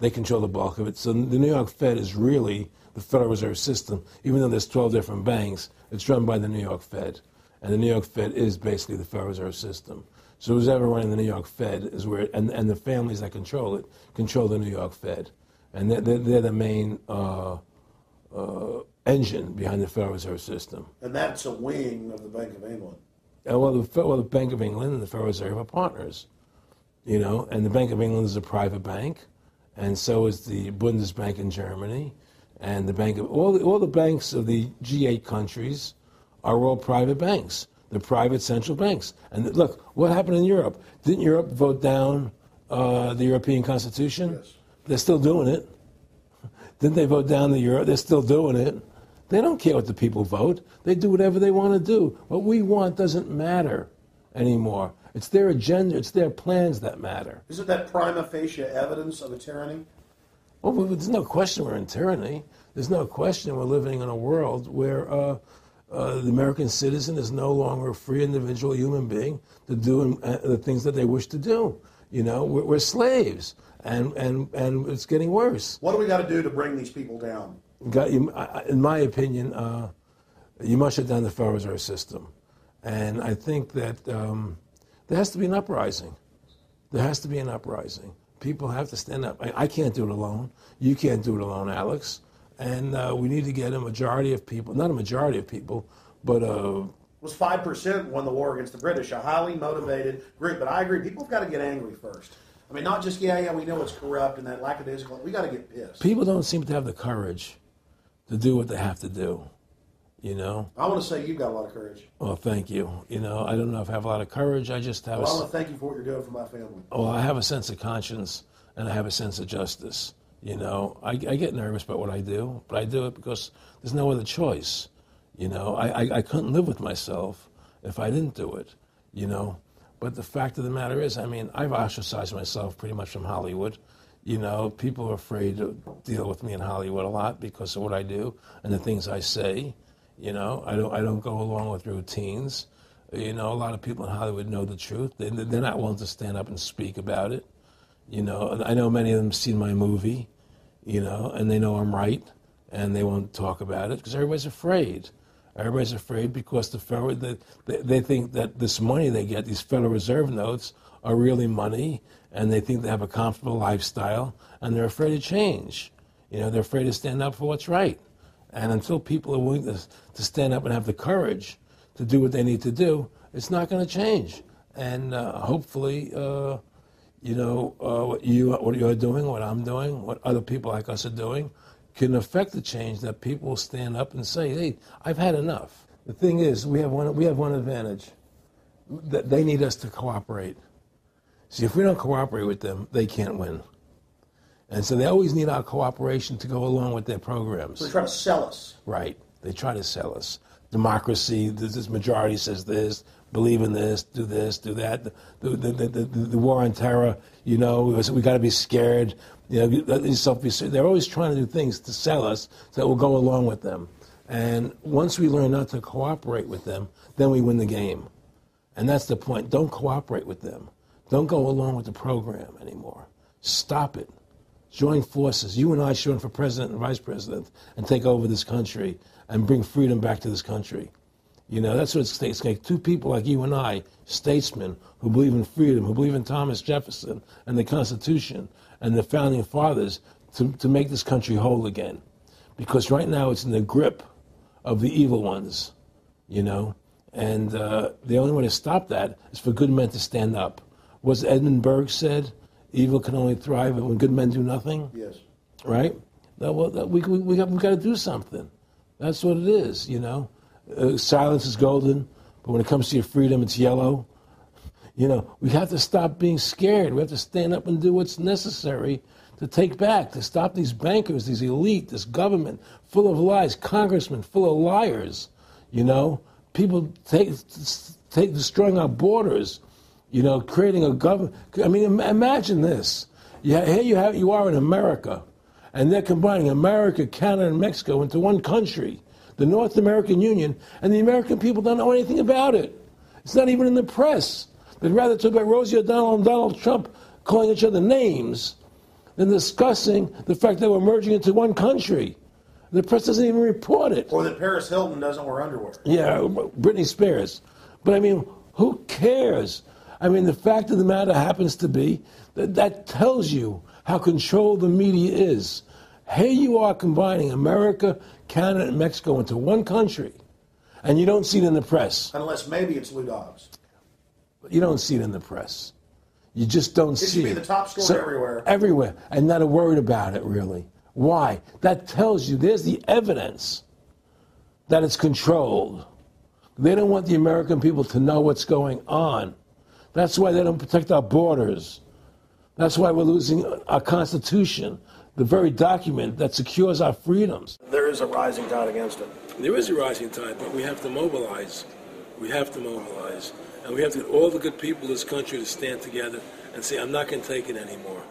They control the bulk of it. So the New York Fed is really the Federal Reserve System. Even though there's 12 different banks, it's run by the New York Fed. And the New York Fed is basically the Federal Reserve System. So who's ever running the New York Fed is where, and the families that control it, control the New York Fed. And they're the main engine behind the Federal Reserve System. And that's a wing of the Bank of England. Well, the Bank of England and the Federal Reserve are partners, and the Bank of England is a private bank, and so is the Bundesbank in Germany, and the bank of all the banks of the G8 countries are all private banks. They're private central banks. And look, what happened in Europe? Didn't Europe vote down the European Constitution? Yes. They're still doing it. Didn't they vote down the euro? They're still doing it. They don't care what the people vote. They do whatever they want to do. What we want doesn't matter anymore. It's their agenda, it's their plans that matter. Isn't that prima facie evidence of a tyranny? Well, there's no question we're in tyranny. There's no question we're living in a world where the American citizen is no longer a free individual human being to do the things that they wish to do. We're slaves, and it's getting worse. What do we got to do to bring these people down? In my opinion, you must shut down the Federal Reserve System. And I think that there has to be an uprising. There has to be an uprising. People have to stand up. I can't do it alone. You can't do it alone, Alex. And we need to get a majority of people, not a majority of people, but it was 5% won the war against the British, a highly motivated group. But I agree, people have got to get angry first. I mean, not just, we know it's corrupt and that lackadaisical. We got to get pissed. People don't seem to have the courage to do what they have to do, I want to say you've got a lot of courage. Well, thank you. I don't know if I have a lot of courage. I just have I want to thank you for what you're doing for my family. Well, I have a sense of conscience, and I have a sense of justice. I get nervous about what I do, but I do it because there's no other choice. I couldn't live with myself if I didn't do it, But the fact of the matter is, I've ostracized myself pretty much from Hollywood. People are afraid to deal with me in Hollywood a lot because of what I do and the things I say. I don't go along with routines. A lot of people in Hollywood know the truth. They're not willing to stand up and speak about it. I know many of them have seen my movie, and they know I'm right, and they won't talk about it because everybody's afraid. Everybody's afraid because they think that this money they get, these Federal Reserve notes, are really money, and they think they have a comfortable lifestyle, and they're afraid to change. They're afraid to stand up for what's right. And until people are willing to stand up and have the courage to do what they need to do, it's not going to change. And hopefully, what you're doing, what I'm doing, what other people like us are doing, can affect the change, that people will stand up and say, hey, I've had enough. The thing is, we have one advantage. That they need us to cooperate. See, if we don't cooperate with them, they can't win. And so they always need our cooperation to go along with their programs. So they try to sell us. Right. They try to sell us. Democracy, this majority says this, believe in this, do that. The war on terror, we got to be scared. They're always trying to do things to sell us so that we'll go along with them. And once we learn not to cooperate with them, then we win the game. And that's the point. Don't cooperate with them. Don't go along with the program anymore. Stop it. Join forces. You and I should run for president and vice president and take over this country and bring freedom back to this country. That's what it takes. Two people like you and I, statesmen who believe in freedom, who believe in Thomas Jefferson and the Constitution and the founding fathers to make this country whole again. Because right now it's in the grip of the evil ones, And the only way to stop that is for good men to stand up. Was Edmund Burke said, evil can only thrive when good men do nothing? Yes. Right? We got to do something. That's what it is, Silence is golden, but when it comes to your freedom, it's yellow. We have to stop being scared. We have to stand up and do what's necessary to take back, to stop these bankers, these elite, this government full of lies, congressmen full of liars, People destroying our borders, creating a government. I mean, imagine this. Here you are in America, and they're combining America, Canada, and Mexico into one country, the North American Union, and the American people don't know anything about it. It's not even in the press. They'd rather talk about Rosie O'Donnell and Donald Trump calling each other names than discussing the fact that we're merging into one country. The press doesn't even report it. Or that Paris Hilton doesn't wear underwear. Yeah, Britney Spears. But I mean, who cares? I mean, the fact of the matter happens to be that tells you how controlled the media is. Here you are combining America, Canada, and Mexico into one country, and you don't see it in the press. Unless maybe it's Lou Dobbs. You don't see it in the press. You just don't see it. It should be the top story everywhere. Everywhere, and not a word about it, really. Why? That tells you there's the evidence that it's controlled. They don't want the American people to know what's going on. That's why they don't protect our borders. That's why we're losing our Constitution, the very document that secures our freedoms. There is a rising tide against it. There is a rising tide, but we have to mobilize. We have to mobilize. And we have to get all the good people in this country to stand together and say, I'm not going to take it anymore.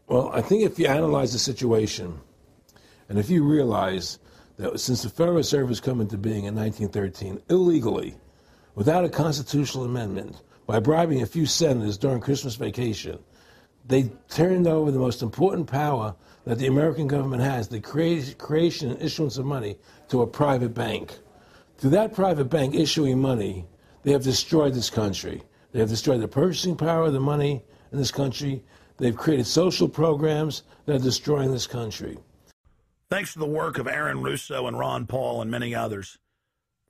Well, I think if you analyze the situation, and if you realize that since the Federal Reserve has come into being in 1913, illegally, without a constitutional amendment, by bribing a few senators during Christmas vacation, they turned over the most important power that the American government has, the creation and issuance of money, to a private bank. Through that private bank issuing money, they have destroyed this country. They have destroyed the purchasing power of the money in this country. They've created social programs that are destroying this country. Thanks to the work of Aaron Russo and Ron Paul and many others,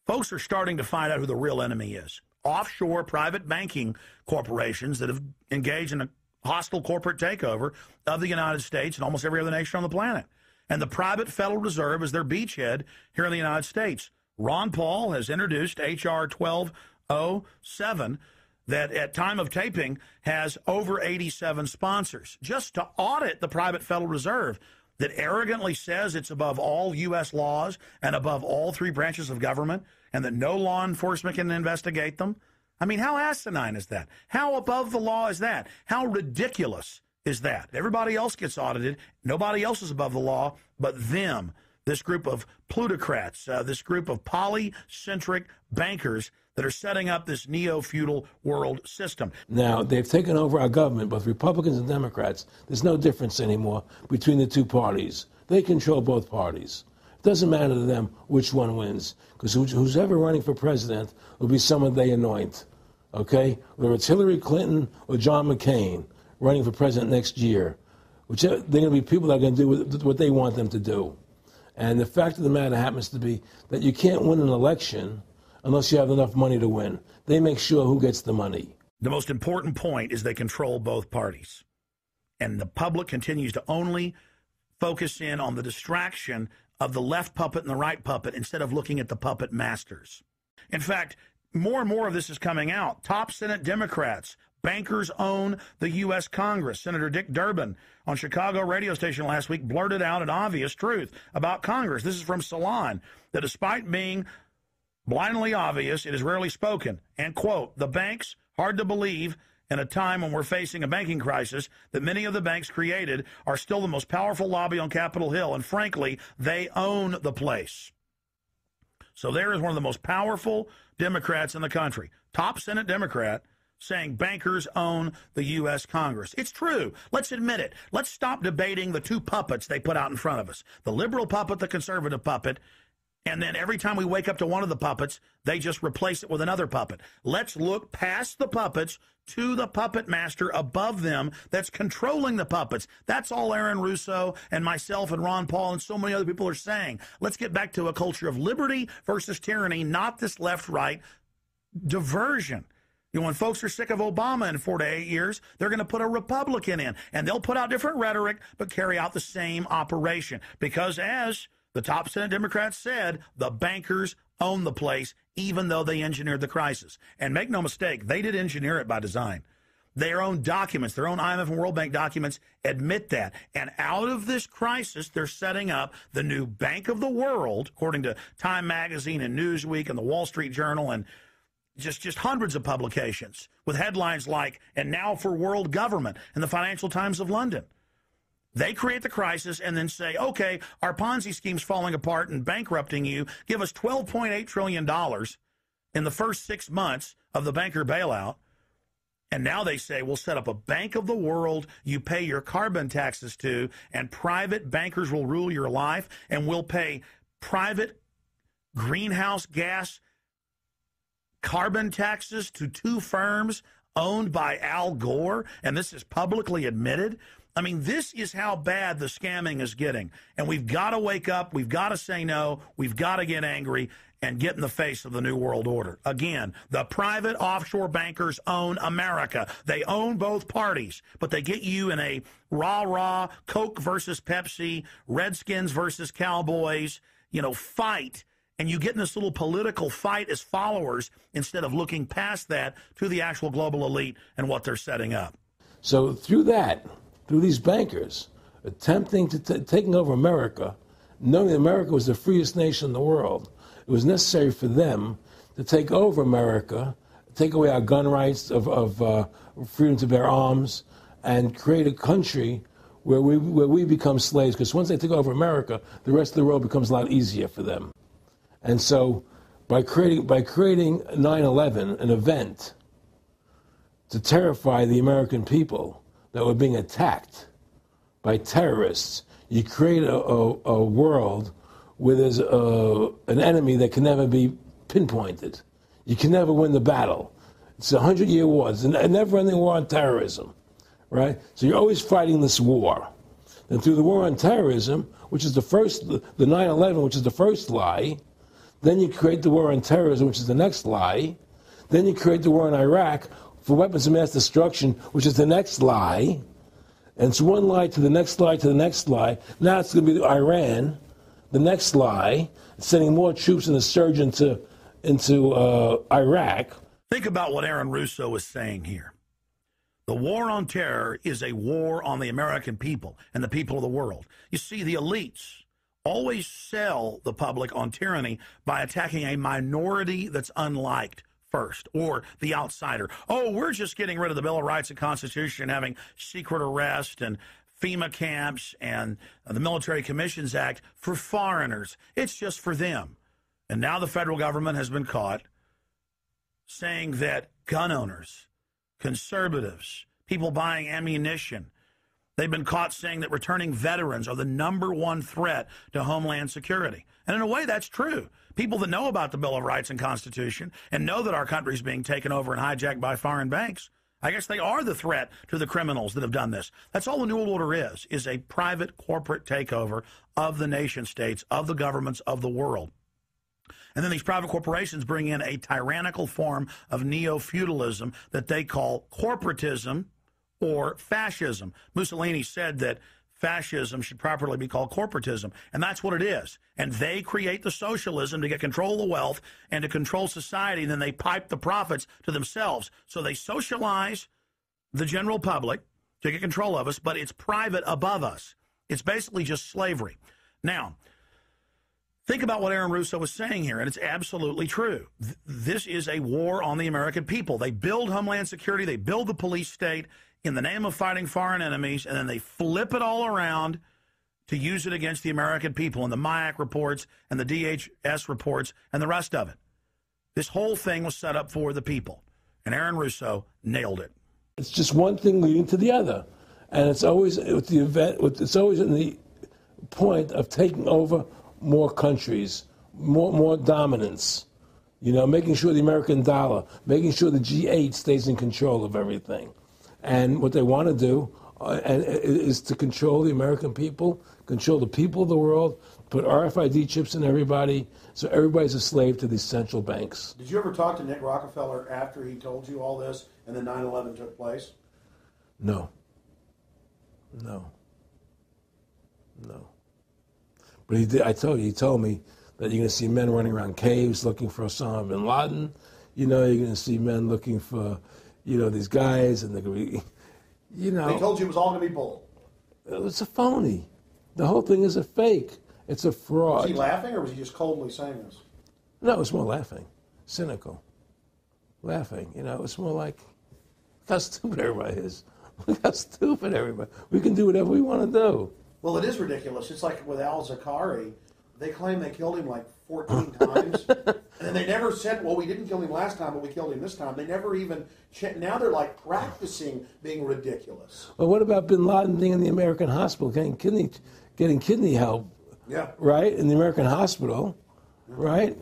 folks are starting to find out who the real enemy is. Offshore private banking corporations that have engaged in a hostile corporate takeover of the United States and almost every other nation on the planet. And the private Federal Reserve is their beachhead here in the United States. Ron Paul has introduced H.R. 1207 that at time of taping has over 87 sponsors just to audit the private Federal Reserve that arrogantly says it's above all U.S. laws and above all three branches of government and that no law enforcement can investigate them. I mean, how asinine is that? How above the law is that? How ridiculous is that? Everybody else gets audited. Nobody else is above the law but them, this group of plutocrats, this group of polycentric bankers that are setting up this neo-feudal world system. Now, they've taken over our government, both Republicans and Democrats. There's no difference anymore between the two parties. They control both parties. It doesn't matter to them which one wins, because who's ever running for president will be someone they anoint, okay? Whether it's Hillary Clinton or John McCain running for president next year, they're going to be people that are going to do what they want them to do. And the fact of the matter happens to be that you can't win an election unless you have enough money to win. They make sure who gets the money. The most important point is they control both parties. And the public continues to only focus in on the distraction of the left puppet and the right puppet instead of looking at the puppet masters. In fact, more and more of this is coming out. Top Senate Democrats, bankers own the U.S. Congress. Senator Dick Durbin on Chicago radio station last week blurted out an obvious truth about Congress. This is from Salon, that despite being blindly obvious, it is rarely spoken. And, quote, the banks, hard to believe in a time when we're facing a banking crisis, that many of the banks created are still the most powerful lobby on Capitol Hill. And frankly, they own the place. So there is one of the most powerful Democrats in the country, top Senate Democrat, saying bankers own the U.S. Congress. It's true. Let's admit it. Let's stop debating the two puppets they put out in front of us, the liberal puppet, the conservative puppet, and then every time we wake up to one of the puppets, they just replace it with another puppet. Let's look past the puppets to the puppet master above them that's controlling the puppets. That's all Aaron Russo and myself and Ron Paul and so many other people are saying. Let's get back to a culture of liberty versus tyranny, not this left-right diversion. You know, when folks are sick of Obama in 4 to 8 years, they're going to put a Republican in, and they'll put out different rhetoric but carry out the same operation. Because as the top Senate Democrats said, the bankers own the place, even though they engineered the crisis. And make no mistake, they did engineer it by design. Their own documents, their own IMF and World Bank documents admit that. And out of this crisis, they're setting up the new Bank of the World, according to Time Magazine and Newsweek and the Wall Street Journal and just hundreds of publications with headlines like, and now for world government, in the Financial Times of London. They create the crisis and then say, okay, our Ponzi scheme's falling apart and bankrupting you. Give us $12.8 trillion in the first 6 months of the banker bailout. And now they say, we'll set up a Bank of the World you pay your carbon taxes to, and private bankers will rule your life, and we'll pay private greenhouse gas carbon taxes to two firms owned by Al Gore, and this is publicly admitted. I mean, this is how bad the scamming is getting. And we've got to wake up. We've got to say no. We've got to get angry and get in the face of the New World Order. Again, the private offshore bankers own America. They own both parties, but they get you in a rah-rah, Coke versus Pepsi, Redskins versus Cowboys, fight. And you get in this little political fight as followers instead of looking past that to the actual global elite and what they're setting up. So through these bankers attempting to taking over America, knowing that America was the freest nation in the world, it was necessary for them to take over America, take away our gun rights of freedom to bear arms, and create a country where we become slaves. Because once they take over America, the rest of the world becomes a lot easier for them. And so by creating 9/11, an event to terrify the American people that were being attacked by terrorists, you create a world where there's an enemy that can never be pinpointed. You can never win the battle. It's a 100-year war. It's a never-ending war on terrorism, right? So you're always fighting this war. And through the war on terrorism, which is the 9/11, which is the first lie, then you create the war on terrorism, which is the next lie. Then you create the war in Iraq for weapons of mass destruction, which is the next lie. And it's one lie to the next lie to the next lie. Now it's going to be Iran, the next lie, sending more troops and a surge into Iraq. Think about what Aaron Russo is saying here. The war on terror is a war on the American people and the people of the world. You see, the elites always sell the public on tyranny by attacking a minority that's unliked first, or the outsider. Oh, we're just getting rid of the Bill of Rights and Constitution, having secret arrest and FEMA camps and the Military Commissions Act for foreigners. It's just for them. And now the federal government has been caught saying that gun owners, conservatives, people buying ammunition, they've been caught saying that returning veterans are the #1 threat to Homeland Security. And in a way, that's true. People that know about the Bill of Rights and Constitution and know that our country is being taken over and hijacked by foreign banks, I guess they are the threat to the criminals that have done this. That's all the New World Order is a private corporate takeover of the nation states, of the governments of the world. And then these private corporations bring in a tyrannical form of neo-feudalism that they call corporatism or fascism. Mussolini said that fascism should properly be called corporatism. And that's what it is. And they create the socialism to get control of the wealth and to control society, and then they pipe the profits to themselves. So they socialize the general public to get control of us, but it's private above us. It's basically just slavery. Now, think about what Aaron Russo was saying here, and it's absolutely true. This is a war on the American people. They build Homeland Security, they build the police state in the name of fighting foreign enemies, and then they flip it all around to use it against the American people and the MIAC reports and the DHS reports and the rest of it. This whole thing was set up for the people, and Aaron Russo nailed it. It's just one thing leading to the other, and it's always with the event. It's always in the point of taking over more countries, more dominance. You know, making sure the American dollar, making sure the G8 stays in control of everything, and what they want to do is to control the American people, control the people of the world, put RFID chips in everybody, so everybody's a slave to these central banks. Did you ever talk to Nick Rockefeller after he told you all this and then 9/11 took place? No. But he did. He told me that you're going to see men running around caves looking for Osama bin Laden. You know, you're going to see men looking for, these guys, and they're going to be, He told you it was all going to be bull. It's a phony. The whole thing is a fake. It's a fraud. Was he laughing, or was he just coldly saying this? No, it was more laughing. Cynical. Laughing. It's more like, look how stupid everybody is. Look how stupid everybody. We can do whatever we want to do. Well, it is ridiculous. It's like with al-Zakari. They claim they killed him like 14 times. And then they never said, well, we didn't kill him last time, but we killed him this time. They never even now they're like practicing being ridiculous. Well, what about bin Laden being in the American hospital, getting kidney help? Yeah. Right? In the American hospital, right?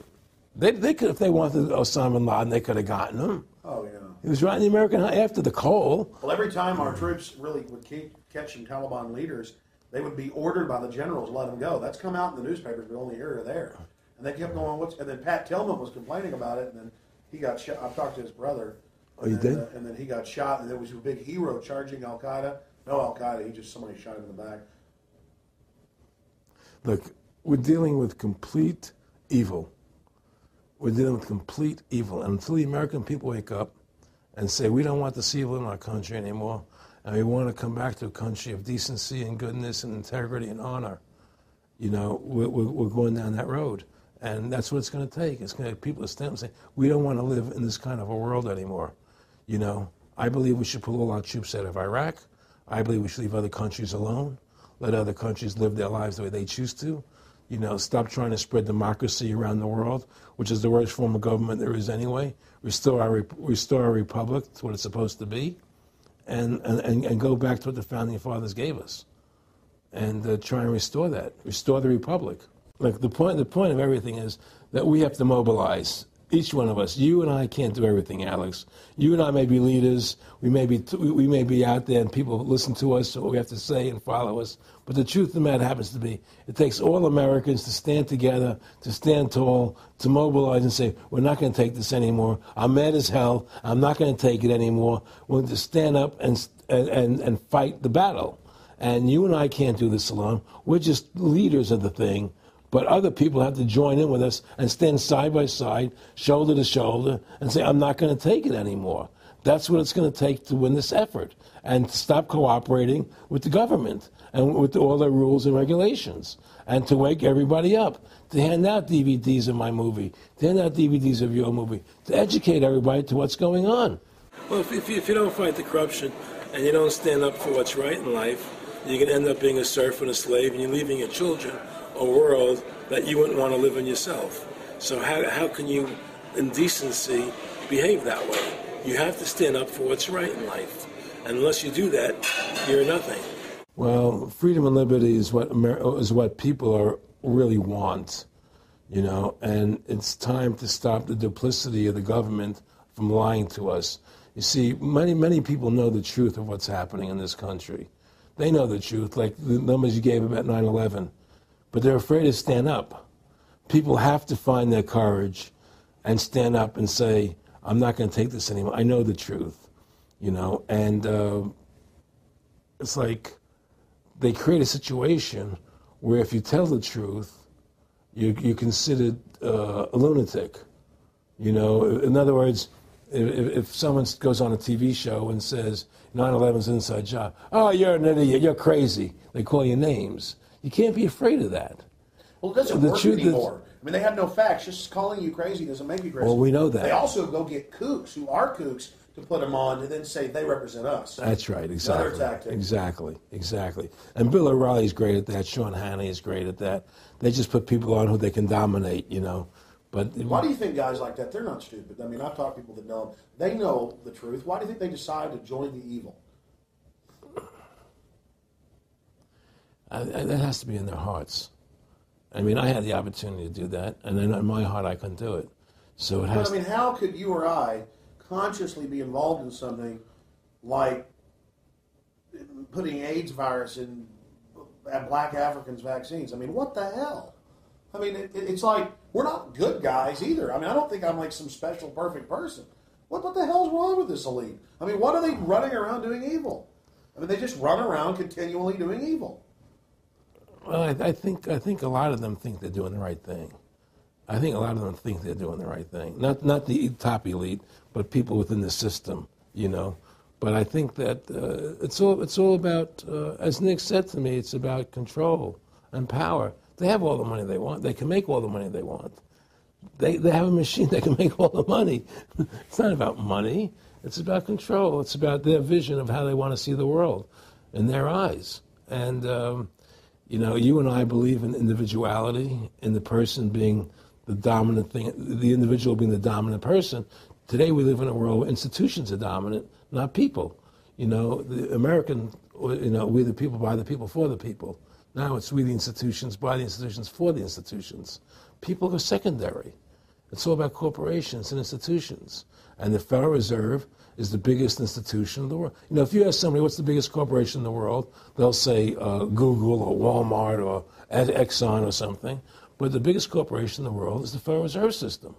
They could, if they wanted Osama bin Laden, they could have gotten him. Oh, yeah. He was right in the American, after the coal. Well, every time our troops really would keep catching Taliban leaders, they would be ordered by the generals to let them go. That's come out in the newspapers, but only here or there. And they kept going, and then Pat Tillman was complaining about it, and then he got shot. I talked to his brother. Oh, you did? And then he got shot, and there was a big hero charging Al-Qaeda. No Al-Qaeda, somebody shot him in the back. Look, we're dealing with complete evil. We're dealing with complete evil. And until the American people wake up and say, we don't want this evil in our country anymore, and we want to come back to a country of decency and goodness and integrity and honor, we're going down that road. And that's what it's going to take. It's going to have people to stand up and say, we don't want to live in this kind of a world anymore. I believe we should pull all our troops out of Iraq. I believe we should leave other countries alone. Let other countries live their lives the way they choose to. Stop trying to spread democracy around the world, which is the worst form of government there is anyway. Restore our republic to what it's supposed to be, and go back to what the founding fathers gave us, and try and restore that. Restore the republic. Like the point of everything is that we have to mobilize. Each one of us. You and I can't do everything, Alex. You and I may be leaders. We may be out there, and people listen to us, what we have to say, and follow us. But the truth of the matter happens to be, it takes all Americans to stand together, to stand tall, to mobilize and say, we're not going to take this anymore. I'm mad as hell. I'm not going to take it anymore. We're going to stand up and fight the battle. And you and I can't do this alone. We're just leaders of the thing. But other people have to join in with us and stand side by side, shoulder to shoulder, and say, I'm not going to take it anymore. That's what it's going to take to win this effort, and to stop cooperating with the government and with all their rules and regulations, and to wake everybody up, to hand out DVDs of my movie, to hand out DVDs of your movie, to educate everybody to what's going on. Well, if you don't fight the corruption and you don't stand up for what's right in life, you're going to end up being a serf and a slave, and you're leaving your children a world that you wouldn't want to live in yourself. So how can you, in decency, behave that way? You have to stand up for what's right in life. And unless you do that, you're nothing. Well, freedom and liberty is what people really want, and it's time to stop the duplicity of the government from lying to us. You see, many people know the truth of what's happening in this country. They know the truth, like the numbers you gave about 9/11. But they're afraid to stand up. People have to find their courage and stand up and say, I'm not going to take this anymore. I know the truth, and it's like they create a situation where if you tell the truth, you're considered a lunatic. You know, in other words, if someone goes on a TV show and says 9/11's an inside job, oh, you're an idiot, you're crazy. They call you names. You can't be afraid of that. Well, it doesn't work anymore. I mean, they have no facts. Just calling you crazy doesn't make you crazy. Well, we know that. They also go get kooks who are kooks to put them on and then say they represent us. That's right, exactly. Another tactic. Exactly. And Bill O'Reilly's great at that. Sean Hannity is great at that. They just put people on who they can dominate, you know. But why do you think guys like that, they're not stupid? I mean, I've talked to people that know them. They know the truth. Why do you think they decide to join the evil? That has to be in their hearts. I mean, I had the opportunity to do that, and then in my heart I couldn't do it. So it has. But, I mean, how could you or I consciously be involved in something like putting AIDS virus in black Africans' vaccines? I mean, what the hell? I mean, it's like we're not good guys either. I mean, I don't think I'm like some special perfect person. What the hell's wrong with this elite? I mean, what are they running around doing evil? I mean, they just run around continually doing evil. Well, I think a lot of them think they're doing the right thing. I think a lot of them think they're doing the right thing. Not the top elite, but people within the system, you know. But I think that it's all about, as Nick said to me, it's about control and power. They have all the money they want. They can make all the money they want. They have a machine that can make all the money. It's not about money. It's about control. It's about their vision of how they want to see the world in their eyes. And, you know, you and I believe in individuality, in the person being the dominant thing, the individual being the dominant person. Today we live in a world where institutions are dominant, not people. You know, the American, you know, we the people, by the people, for the people. Now it's we the institutions, by the institutions, for the institutions. People are secondary. It's all about corporations and institutions. And the Federal Reserve is the biggest institution in the world. You know, if you ask somebody what's the biggest corporation in the world, they'll say Google or Walmart or Exxon or something. But the biggest corporation in the world is the Federal Reserve System,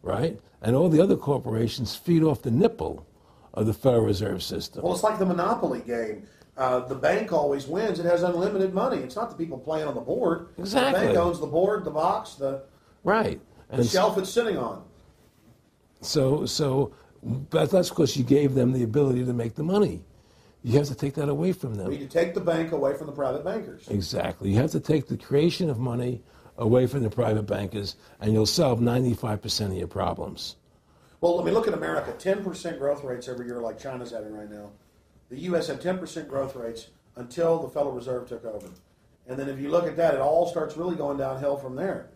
right? And all the other corporations feed off the nipple of the Federal Reserve System. Well, it's like the Monopoly game. The bank always wins. It has unlimited money. It's not the people playing on the board. Exactly. The bank owns the board, the box, the shelf it's sitting on. So that's because you gave them the ability to make the money. You have to take that away from them. We need to take the bank away from the private bankers. Exactly. You have to take the creation of money away from the private bankers, and you'll solve 95% of your problems. Well, I mean, look at America. 10% growth rates every year like China's having right now. The U.S. had 10% growth rates until the Federal Reserve took over. And then if you look at that, it all starts really going downhill from there.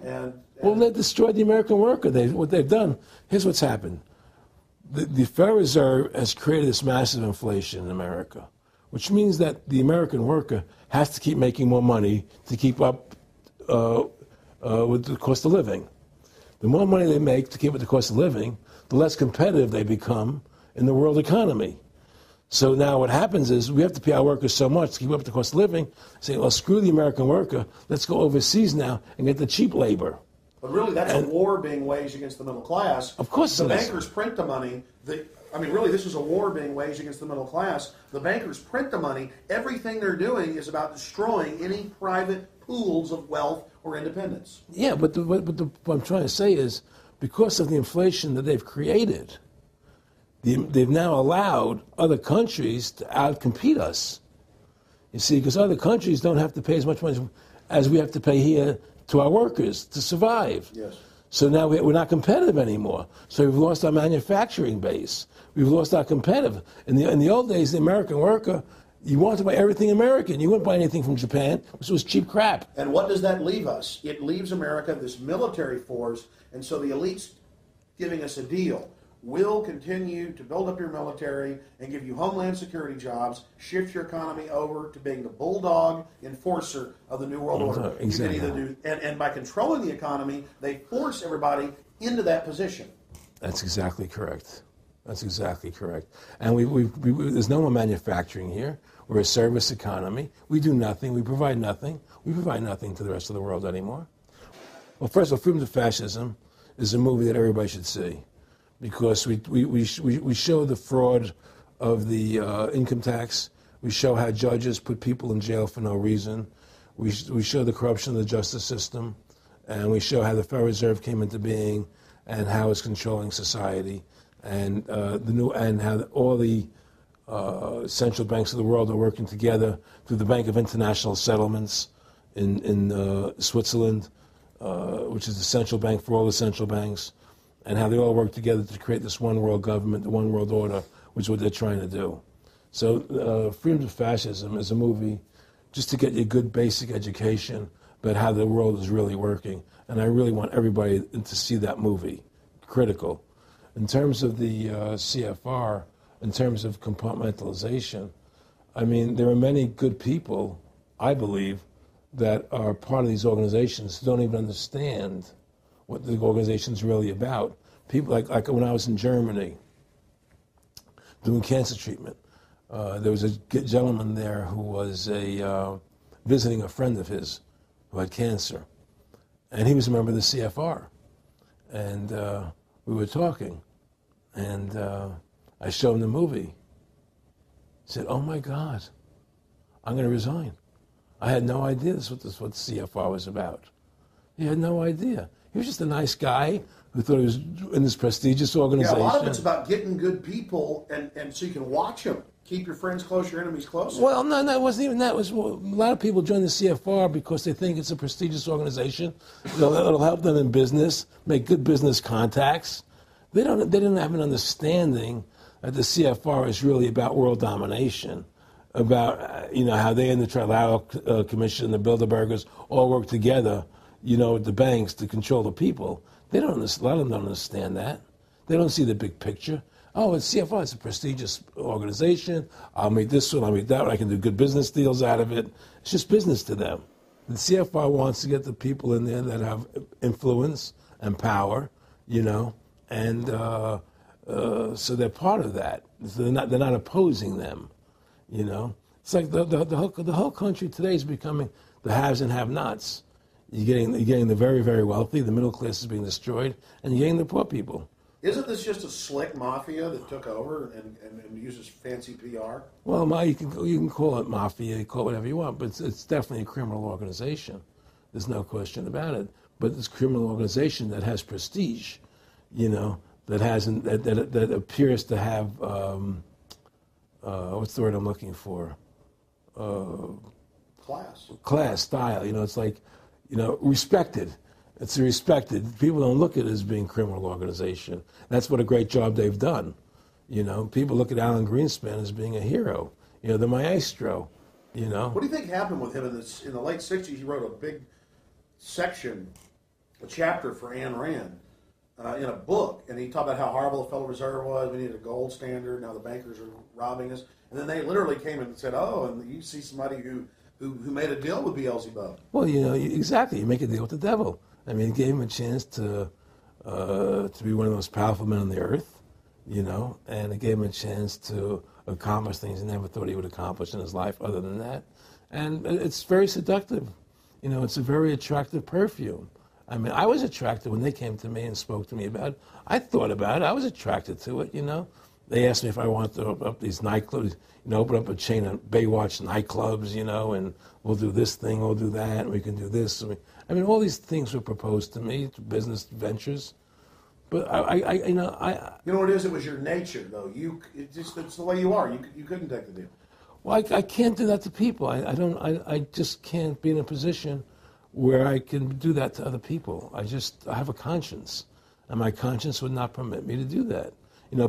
Well, they destroyed the American worker. What they've done, here's what's happened. The Federal Reserve has created this massive inflation in America, which means that the American worker has to keep making more money to keep up with the cost of living. The more money they make to keep with the cost of living, the less competitive they become in the world economy. So now what happens is we have to pay our workers so much to keep up with the cost of living, say, well, screw the American worker, let's go overseas now and get the cheap labor. But really, that's a war being waged against the middle class. Of course the bankers print the money. Really, this is a war being waged against the middle class. The bankers print the money. Everything they're doing is about destroying any private pools of wealth or independence. Yeah, but what I'm trying to say is because of the inflation that they've created, they've now allowed other countries to outcompete us. You see, because other countries don't have to pay as much money as we have to pay here to our workers to survive. Yes. So now we're not competitive anymore. So we've lost our manufacturing base. We've lost our competitive. In the old days, the American worker, you wanted to buy everything American. You wouldn't buy anything from Japan, which was cheap crap. And what does that leave us? It leaves America this military force, and so the elite's giving us a deal. We'll continue to build up your military and give you homeland security jobs, shift your economy over to being the bulldog enforcer of the New World Order. Exactly. You can either do, and by controlling the economy, they force everybody into that position. That's exactly correct. That's exactly correct. And there's no more manufacturing here. We're a service economy. We do nothing. We provide nothing. We provide nothing to the rest of the world anymore. Well, first of all, Freedom to Fascism is a movie that everybody should see, because we show the fraud of the income tax. We show how judges put people in jail for no reason. We show the corruption of the justice system, and we show how the Federal Reserve came into being and how it's controlling society, and how all the central banks of the world are working together through the Bank of International Settlements in Switzerland, which is the central bank for all the central banks, and how they all work together to create this one world government, the one world order, which is what they're trying to do. So Freedom of Fascism is a movie just to get you a good basic education about how the world is really working. And I really want everybody to see that movie, critical. In terms of the CFR, in terms of compartmentalization, I mean, there are many good people, I believe, that are part of these organizations who don't even understand what the organization's really about. People like when I was in Germany doing cancer treatment, there was a gentleman there who was visiting a friend of his who had cancer. And he was a member of the CFR. And we were talking. And I showed him the movie. He said, "Oh my God, I'm going to resign. I had no idea this is what the CFR was about." He had no idea. He was just a nice guy who thought he was in this prestigious organization. Yeah, a lot of it's about getting good people, and so you can watch them. Keep your friends close, your enemies close. Well, no, it wasn't even that. It was, a lot of people join the CFR because they think it's a prestigious organization. It'll help them in business, make good business contacts. They didn't have an understanding that the CFR is really about world domination, about how they and the Trilateral Commission, the Bilderbergers all work together, with the banks to control the people. A lot of them don't understand that. They don't see the big picture. Oh, it's CFR, it's a prestigious organization. I'll make this one, I'll make that one. I can do good business deals out of it. It's just business to them. The CFR wants to get the people in there that have influence and power, and so they're part of that. So they're not opposing them, It's like the whole country today is becoming the haves and have-nots. You're getting the very, very wealthy, the middle class is being destroyed, and you're getting the poor people. Isn't this just a slick mafia that took over and uses fancy PR? Well, you can call it mafia, you call it whatever you want, but it's definitely a criminal organization. There's no question about it. But it's a criminal organization that has prestige, that appears to have what's the word I'm looking for? Class, style. It's like, respected. It's respected. People don't look at it as being a criminal organization. That's what a great job they've done. People look at Alan Greenspan as being a hero. The maestro. What do you think happened with him in the late '60s? He wrote a big section, a chapter for Ayn Rand in a book, and he talked about how horrible the Federal Reserve was. We needed a gold standard. Now the bankers are robbing us. And then they literally came in and said, "Oh, and you see somebody who made a deal with Beelzebub." Well, exactly. You make a deal with the devil. I mean, it gave him a chance to be one of the most powerful men on the earth, and it gave him a chance to accomplish things he never thought he would accomplish in his life other than that. And it's very seductive. It's a very attractive perfume. I mean, I was attracted when they came to me and spoke to me about it. I thought about it. I was attracted to it, They asked me if I wanted to open up these nightclubs, open up a chain of Baywatch nightclubs, and we'll do this thing, we'll do that, and we can do this. I mean, all these things were proposed to me, business ventures. But you know what it is? It was your nature, though. It's the way you are. You couldn't take the deal. Well, I can't do that to people. I just can't be in a position where I can do that to other people. I have a conscience, and my conscience would not permit me to do that.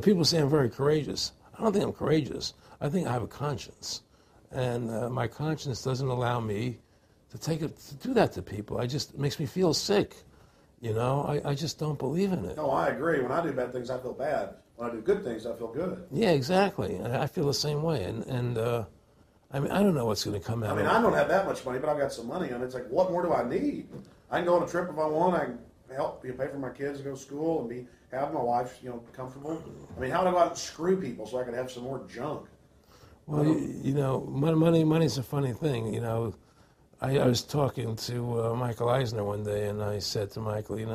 People say I'm very courageous. I don't think I'm courageous. I think I have a conscience, and my conscience doesn't allow me to do that to people. It makes me feel sick. I just don't believe in it. No, I agree. When I do bad things, I feel bad. When I do good things, I feel good. Yeah, exactly. I feel the same way, and I mean, I don't know what's going to come out. I mean, I don't have that much money, but I've got some money, and it's like, what more do I need? I can go on a trip if I want. I can help pay for my kids to go to school and have my wife, comfortable. I mean, how do I go out and screw people so I can have some more junk? Well, money's a funny thing. I was talking to Michael Eisner one day, and I said to Michael, you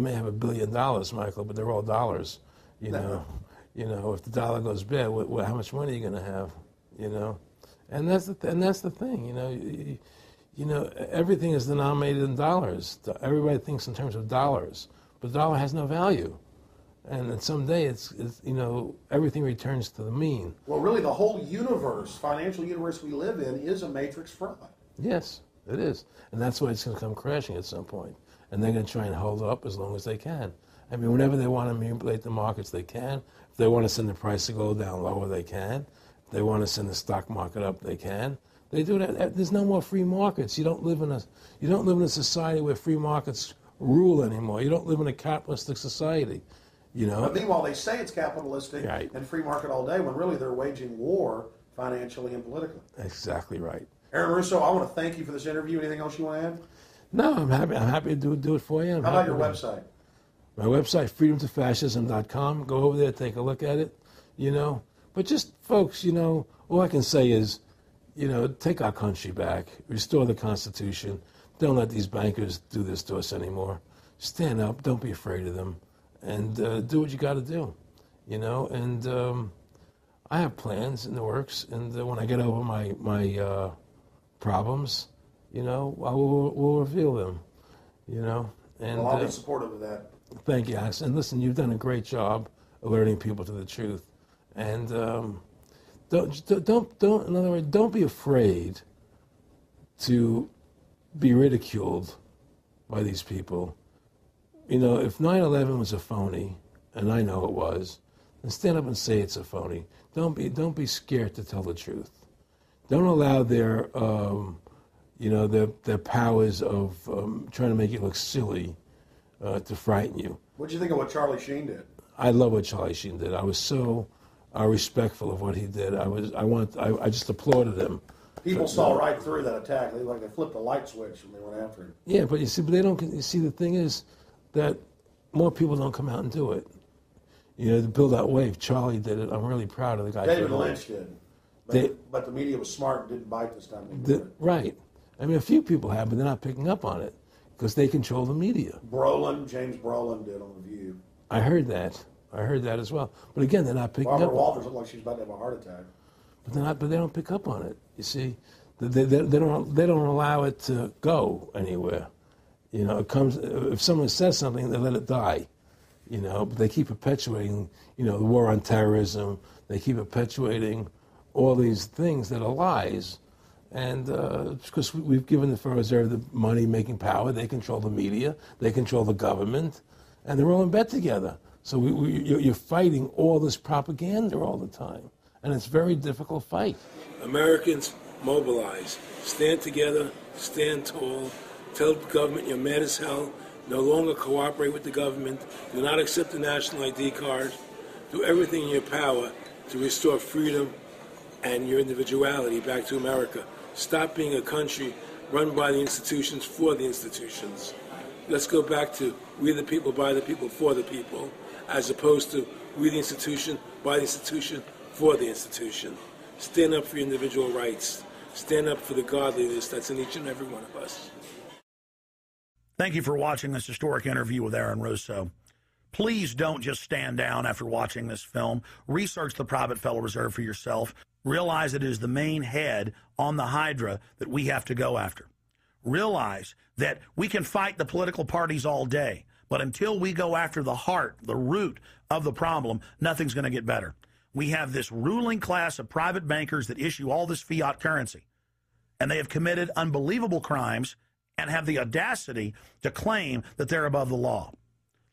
may have $1 billion, Michael, but they're all dollars. If the dollar goes bad, how much money are you going to have? you know. And that's the thing, you know, everything is denominated in dollars. Everybody thinks in terms of dollars, but the dollar has no value. And then someday it's you know, everything returns to the mean. Well, really, the whole universe, financial universe we live in, is a matrix fraud. Yes, it is. And that's why it's going to come crashing at some point. And they're going to try and hold it up as long as they can. I mean, whenever they want to manipulate the markets, they can. If they want to send the price to go down lower, they can. If they want to send the stock market up, they can. They do that. There's no more free markets. You don't live in a society where free markets rule anymore. You don't live in a capitalistic society. You know? But meanwhile, they say it's capitalistic and free market all day, when really they're waging war financially and politically. Exactly right. Aaron Russo, I want to thank you for this interview. Anything else you want to add? No, I'm happy to do it for you. How about your website? My website, freedomtofascism.com. Go over there, take a look at it, you know. But just, folks, you know, all I can say is, you know, take our country back, restore the Constitution. Don't let these bankers do this to us anymore. Stand up, don't be afraid of them, and do what you got to do, you know. And I have plans in the works, and when I get over my problems, you know, we'll reveal them, you know. And well, I'll be supportive of that. Thank you, Alex. And listen, you've done a great job alerting people to the truth. And don't. In other words, don't be afraid to be ridiculed by these people. You know, if 9/11 was a phony, and I know it was, then stand up and say it's a phony. Don't be scared to tell the truth. Don't allow their their powers of trying to make you look silly to frighten you. What do you think of what Charlie Sheen did? I love what Charlie Sheen did. I was so respectful of what he did. I just applauded him. People saw right through that attack. They flipped a light switch when they went after him. Yeah, but they don't. You see, the thing is that more people don't come out and do it. You know, to build that wave. Charlie did it. I'm really proud of the guy. David Lynch did. But the media was smart and didn't bite this time. Right. I mean, a few people have, but they're not picking up on it because they control the media. James Brolin did on The View. I heard that as well. But again, they're not picking up. Barbara Walters looked like she's about to have a heart attack. But they don't pick up on it. You see, they don't allow it to go anywhere. You know, it comes if someone says something, they let it die. You know, but they keep perpetuating, you know, the war on terrorism. They keep perpetuating all these things that are lies. And because we've given the Federal Reserve the money-making power, they control the media, they control the government, and they're all in bed together. So you're fighting all this propaganda all the time, and it's a very difficult fight. Americans, mobilize. Stand together, stand tall. Tell the government you're mad as hell. No longer cooperate with the government. Do not accept the national ID card. Do everything in your power to restore freedom and your individuality back to America. Stop being a country run by the institutions for the institutions. Let's go back to we the people, by the people, for the people, as opposed to we the institution, by the institution, for the institution. Stand up for your individual rights. Stand up for the godliness that's in each and every one of us. Thank you for watching this historic interview with Aaron Russo. Please don't just stand down after watching this film. Research the private Federal Reserve for yourself. Realize it is the main head on the Hydra that we have to go after. Realize that we can fight the political parties all day, but until we go after the heart, the root of the problem, nothing's going to get better. We have this ruling class of private bankers that issue all this fiat currency, and they have committed unbelievable crimes and have the audacity to claim that they're above the law.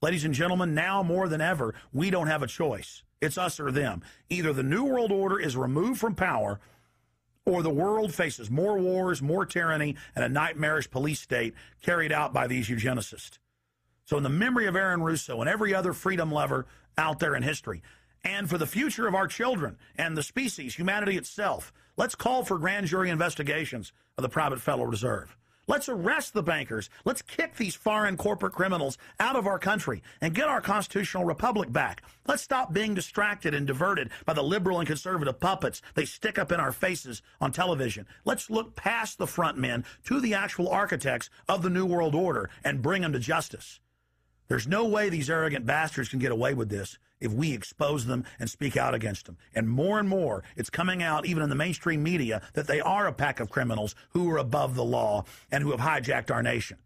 Ladies and gentlemen, now more than ever, we don't have a choice. It's us or them. Either the New World Order is removed from power, or the world faces more wars, more tyranny, and a nightmarish police state carried out by these eugenicists. So in the memory of Aaron Russo and every other freedom lover out there in history, and for the future of our children and the species, humanity itself, let's call for grand jury investigations of the private Federal Reserve. Let's arrest the bankers. Let's kick these foreign corporate criminals out of our country and get our constitutional republic back. Let's stop being distracted and diverted by the liberal and conservative puppets they stick up in our faces on television. Let's look past the front men to the actual architects of the New World Order and bring them to justice. There's no way these arrogant bastards can get away with this if we expose them and speak out against them. And more, it's coming out even in the mainstream media that they are a pack of criminals who are above the law and who have hijacked our nation.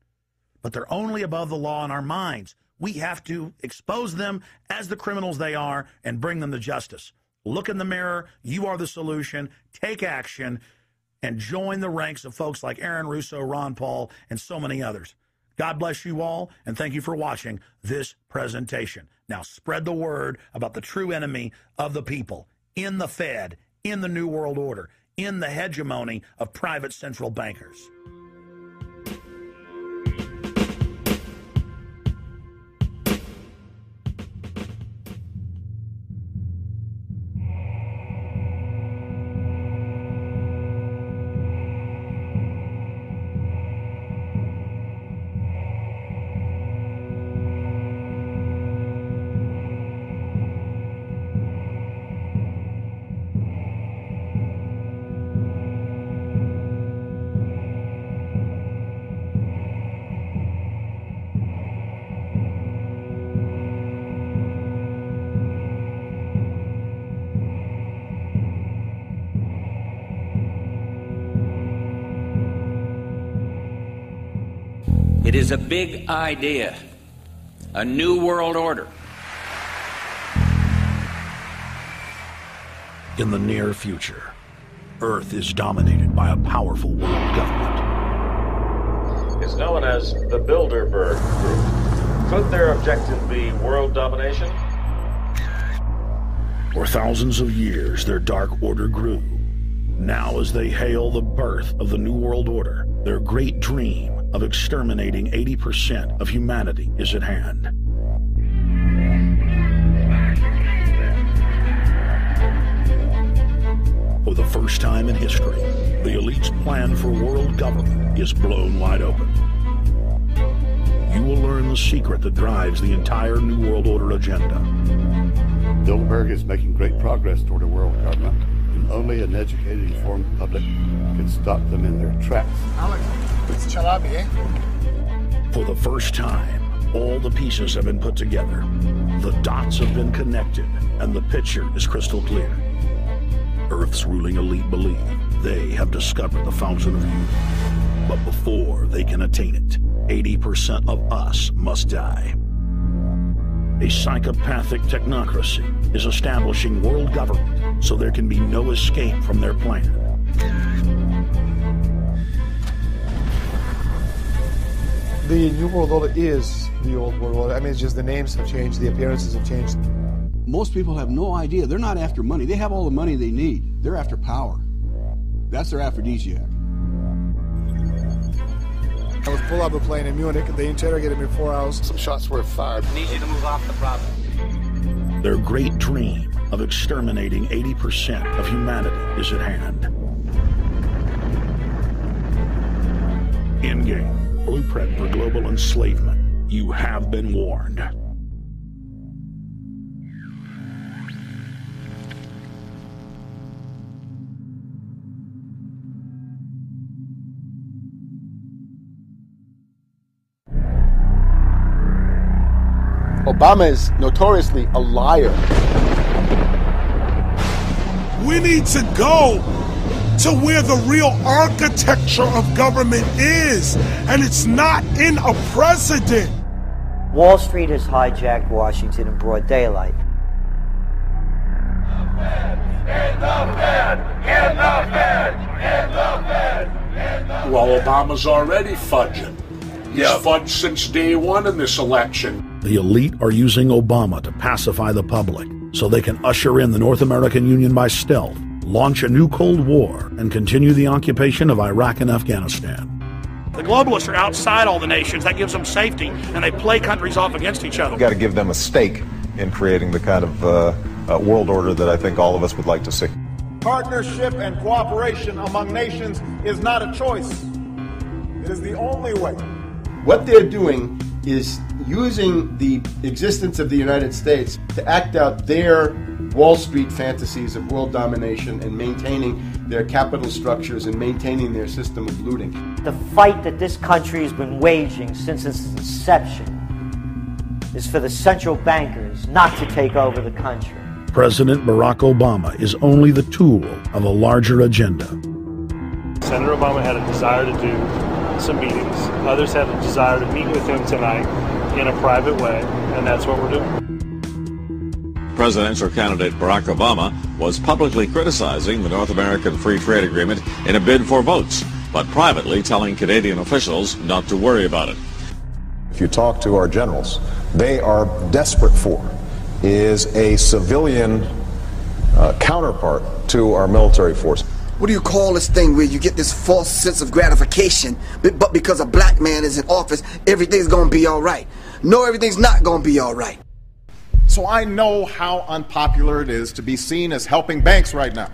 But they're only above the law in our minds. We have to expose them as the criminals they are and bring them to justice. Look in the mirror. You are the solution. Take action and join the ranks of folks like Aaron Russo, Ron Paul, and so many others. God bless you all, and thank you for watching this presentation. Now spread the word about the true enemy of the people in the Fed, in the New World Order, in the hegemony of private central bankers. It is a big idea, a new world order. In the near future, Earth is dominated by a powerful world government. It's known as the Bilderberg Group. Could their objective be world domination? For thousands of years, their dark order grew. Now, as they hail the birth of the New World Order, their great dream of exterminating 80% of humanity is at hand. For the first time in history, the elite's plan for world government is blown wide open. You will learn the secret that drives the entire New World Order agenda. Bilderberg is making great progress toward a world government, and only an educated, informed public can stop them in their tracks. Alex, it's Chalabi, eh? For the first time, all the pieces have been put together. The dots have been connected, and the picture is crystal clear. Earth's ruling elite believe they have discovered the fountain of youth. But before they can attain it, 80% of us must die. A psychopathic technocracy is establishing world government so there can be no escape from their plan. The New World Order is the old world order. I mean, it's just the names have changed, the appearances have changed. Most people have no idea. They're not after money. They have all the money they need. They're after power. That's their aphrodisiac. I was pulled out of a plane in Munich. They interrogated me 4 hours. Some shots were fired. I need you to move off the property. Their great dream of exterminating 80% of humanity is at hand. In-game. Blueprint for global enslavement. You have been warned. Obama is notoriously a liar. We need to go to where the real architecture of government is, and it's not in a president. Wall Street has hijacked Washington in broad daylight. Well, Obama's already fudging. He's fudged since day one in this election. The elite are using Obama to pacify the public so they can usher in the North American Union by stealth, launch a new Cold War, and continue the occupation of Iraq and Afghanistan. The globalists are outside all the nations. That gives them safety, and they play countries off against each other. We've got to give them a stake in creating the kind of world order that I think all of us would like to see. Partnership and cooperation among nations is not a choice. It is the only way. What they're doing is using the existence of the United States to act out their Wall Street fantasies of world domination and maintaining their capital structures and maintaining their system of looting. The fight that this country has been waging since its inception is for the central bankers not to take over the country. President Barack Obama is only the tool of a larger agenda. Senator Obama had a desire to do some meetings. Others had a desire to meet with him tonight in a private way, and that's what we're doing. Presidential candidate Barack Obama was publicly criticizing the North American Free Trade Agreement in a bid for votes, but privately telling Canadian officials not to worry about it. If you talk to our generals, they are desperate for is a civilian counterpart to our military force. What do you call this thing where you get this false sense of gratification, but because a black man is in office, everything's gonna be all right? No, everything's not gonna be all right. So I know how unpopular it is to be seen as helping banks right now,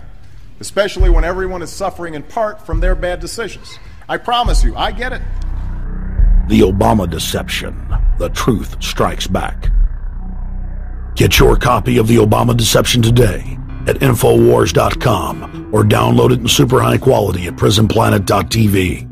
especially when everyone is suffering in part from their bad decisions. I promise you, I get it. The Obama Deception. The truth strikes back. Get your copy of The Obama Deception today at Infowars.com or download it in super high quality at prisonplanet.tv.